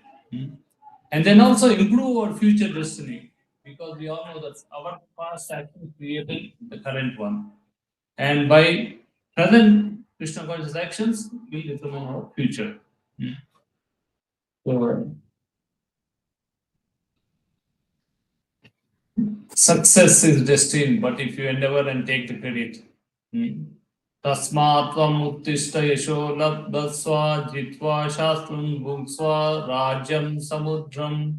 [SPEAKER 1] And then also improve our future destiny. Because we all know that our past action created the current one. And by present Krishna conscious actions will determine our future. So, success is destined, but if you endeavor and take the credit. Tasmat tvam uttishta yasho labdasva jitva shastram bhuksva rajyam samudram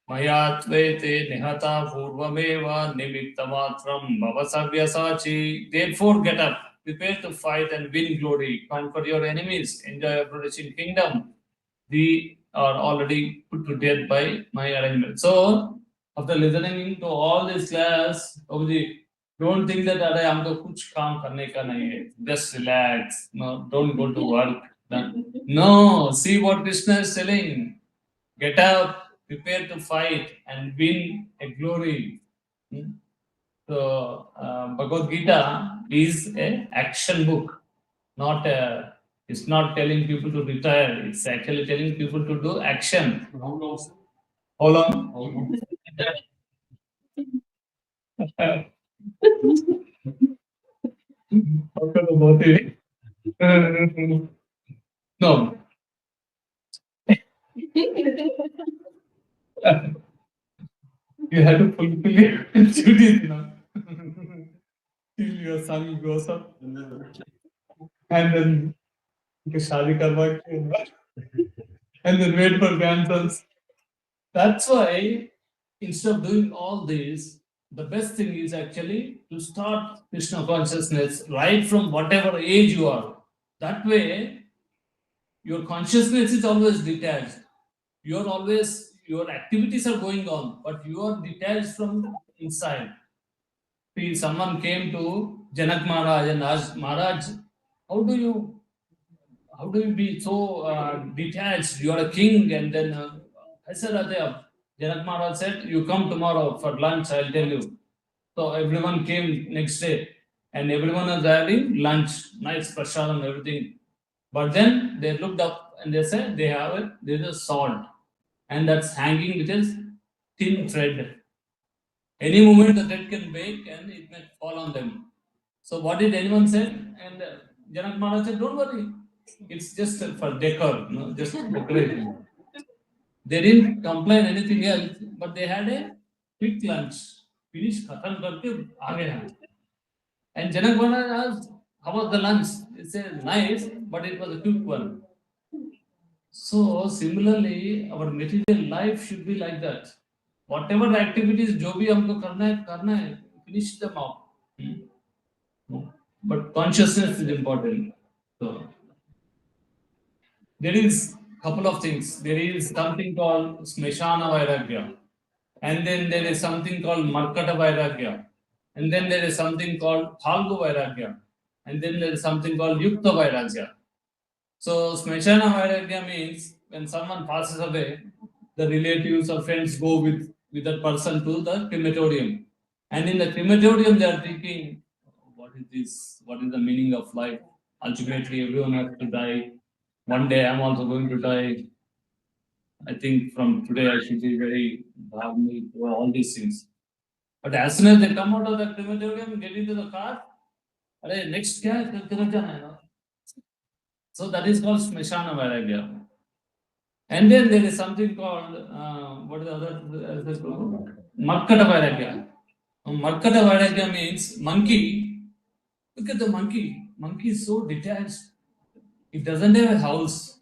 [SPEAKER 1] mayatvete nihata purvameva nimittamatram bhavasavyasachi. Therefore get up, prepare to fight and win glory, conquer your enemies, enjoy a flourishing kingdom. We are already put to death by my arrangement. So, after listening to all this class, Obji, don't think that अरे हमको कुछ काम करने का नहीं है. Just relax. No, don't go to work. No, see what Krishna is telling. Get up, prepare to fight, and win a glory. So, Bhagavad Gita is an action book, not a. It's not telling people to retire. It's actually telling people to do action. How long? How long? No. You have to fulfill your duties now. Till your son grows up. And then you शादी करवा के and then wait for grandsons. That's why instead of doing all this, the best thing is actually to start Krishna consciousness right from whatever age you are. That way, your consciousness is always detached. You're always, your activities are going on, but you are detached from inside. See, someone came to Janak Maharaj and asked, Maharaj, how do you how do you be so detached? You are a king, and then Aisa Rataya. Janak Maharaj said, you come tomorrow for lunch, I'll tell you. So everyone came next day, and everyone was having lunch, nice prasadam, everything. But then they looked up and they said they have there is a sword, and that's hanging with a thin thread. Any moment the thread can break and it may fall on them. So what did anyone say? And Janak Maharaj said, don't worry, it's just for decor, just decoration. They didn't complain anything else, but they had a quick lunch. Finished, khatam karke, aage hain. And Janak Maharaj asked, how was the lunch? He said, nice, but it was a quick one. So similarly, our material life should be like that. Whatever activities जो भी हमको करना है, finish them off. But consciousness is important. So there is couple of things. There is something called Smeshana Vairagya, and then there is something called Markata Vairagya, and then there is something called Phalgu Vairagya, and then there is something called Yukta Vairagya. So Smeshana Vairagya means when someone passes away, the relatives or friends go with that person to the crematorium. And in the crematorium, they are thinking, what is this? What is the meaning of life? Ultimately, everyone has to die. One day I'm also going to die. I think from today I should be very bhavni for all these things. But as soon as they come out of the crematorium, get into the car, next kya hai? Kidhar jana hai, no? So that is called Smeshana Vairagya. And then there is something called, what is the other? Markata Vairagya. Markata Vairagya means monkey. Look at the monkey. Monkey is so detached. It doesn't have a house.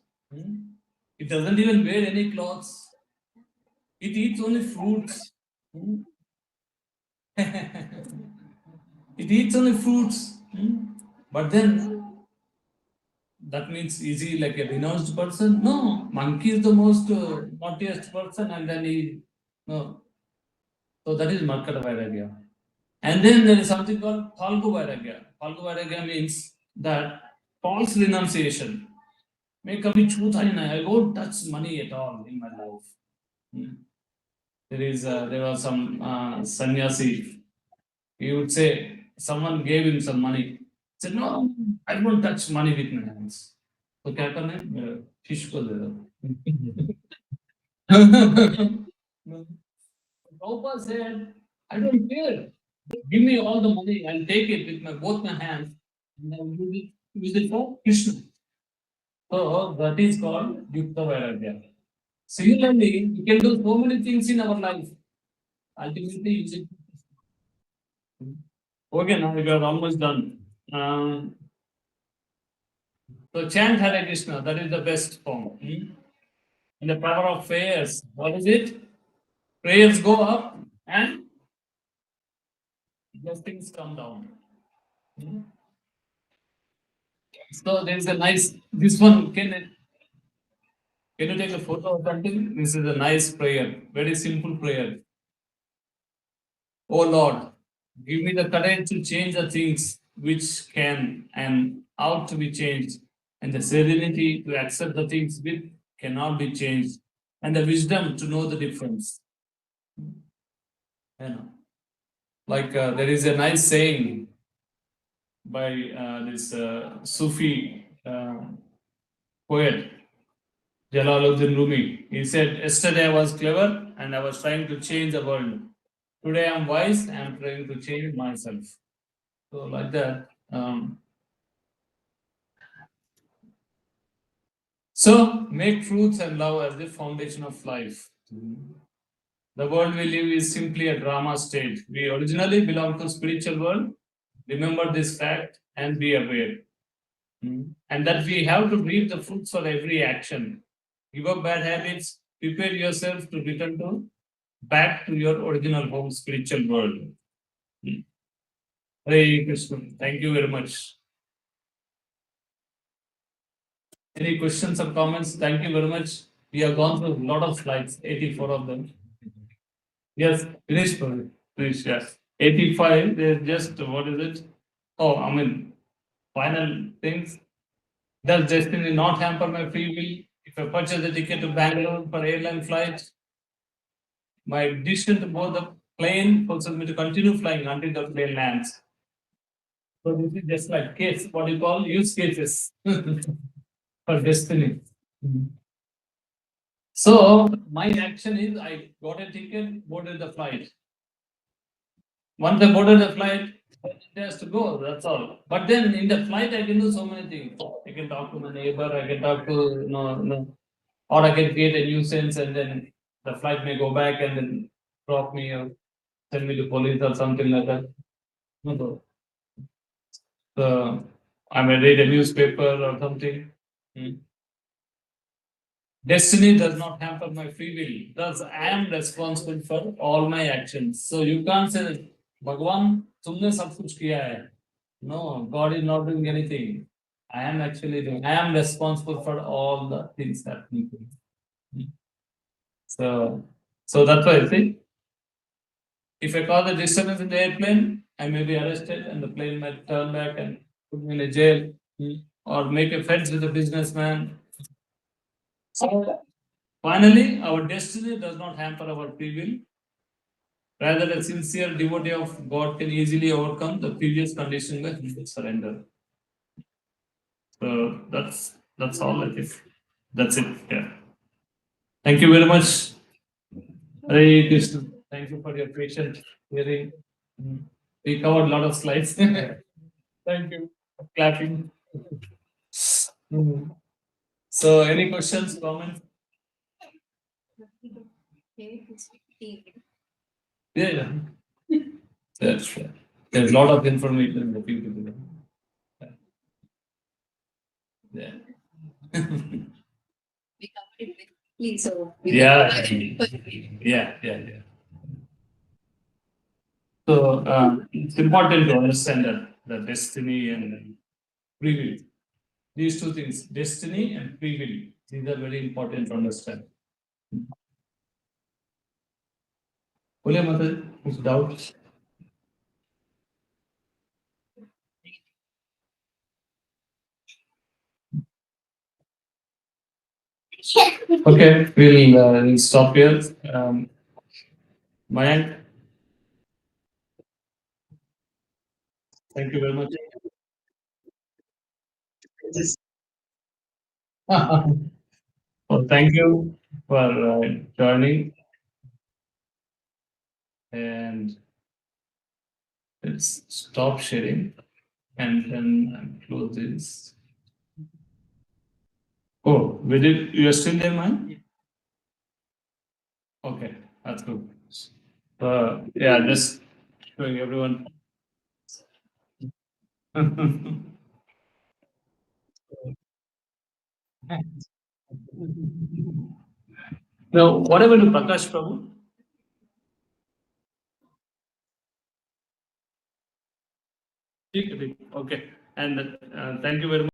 [SPEAKER 1] It doesn't even wear any clothes. It eats only fruits. It eats only fruits. But then that means is he like a renounced person? No, monkey is the most naughtiest person, and then he no. So that is Markata Vairagya. And then there is something called Phalgu Vairagya. Phalgu Vairagya means that false renunciation. मैं कभी छूता ही नहीं. I won't touch money at all in my life. There was some sannyasi. He would say someone gave him some money. He said no, I won't touch money with my hands. तो क्या करना है? Fish को दे दो. Prabhupada said, I don't care. Give me all the money. I'll take it with both my hands and I will use it for Krishna. So that is called Yukta Vairagya. Similarly, we can do so many things in our life. Ultimately, use it. Okay, now we are almost done. So chant Hare Krishna, that is the best form. In the power of prayers, what is it? Prayers go up and blessings come down. So there is a nice, this one, can you take a photo or something? This is a nice prayer, very simple prayer. Oh Lord, give me the courage to change the things which can and ought to be changed, and the serenity to accept the things which cannot be changed, and the wisdom to know the difference. You know, like there is a nice saying by this Sufi poet Jalaluddin Rumi. He said, yesterday I was clever and I was trying to change the world. Today I'm wise and I'm trying to change myself. So like that. So make truth and love as the foundation of life. The world we live is simply a drama stage. We originally belong to spiritual world. Remember this fact and be aware. And that we have to reap the fruits for every action. Give up bad habits, prepare yourself to return back to your original home spiritual world. Hare Krishna. Thank you very much. Any questions or comments? Thank you very much. We have gone through a lot of slides, 84 of them. Yes, finish. Please, yes. 85, there's just, what is it? Oh, I mean, final things. Does destiny not hamper my free will? If I purchase a ticket to Bangalore for airline flight, my decision to board the plane forces me to continue flying until the plane lands. So this is just like case, what you call use cases for destiny. So my action is I got a ticket, boarded the flight. Once I boarded the flight, it has to go. That's all. But then in the flight, I can do so many things. I can talk to my neighbor. I can talk to or I can create a nuisance, and then the flight may go back and then drop me or send me to police or something like that. No. So I may read a newspaper or something. Destiny does not hamper my free will. Thus, I am responsible for all my actions. So you can't say that Bhagwan, तुमने सब कुछ किया है. No, God is not doing anything. I am actually doing. I am responsible for all the things that we do. So that's why I think if I cause a disturbance in the airplane, I may be arrested, and the plane might turn back and put me in a jail, or make a fence with a businessman. So finally, our destiny does not hamper our free will. Rather, a sincere devotee of God can easily overcome the previous condition by humble surrender. So that's all I think. That's it. Yeah. Thank you very much. Hare Krishna. Thank you for your patient hearing. We covered a lot of slides. Thank you for clapping. So, any questions, comments? Yeah. That's right. There's a lot of information that people do. Yeah.
[SPEAKER 5] So
[SPEAKER 1] Yeah. Yeah. So it's important to understand that the destiny and free will. These two things, destiny and free will, these are very important to understand. Boleh Mataji, कुछ doubt? Okay, we'll stop here. Mayank, thank you very much. Well, thank you for joining, and let's stop sharing and then close this. Oh, we did. You are still there, man? Okay, that's good. Yeah, just showing everyone. Now, whatever to Prakash Prabhu. Okay, and thank you very much.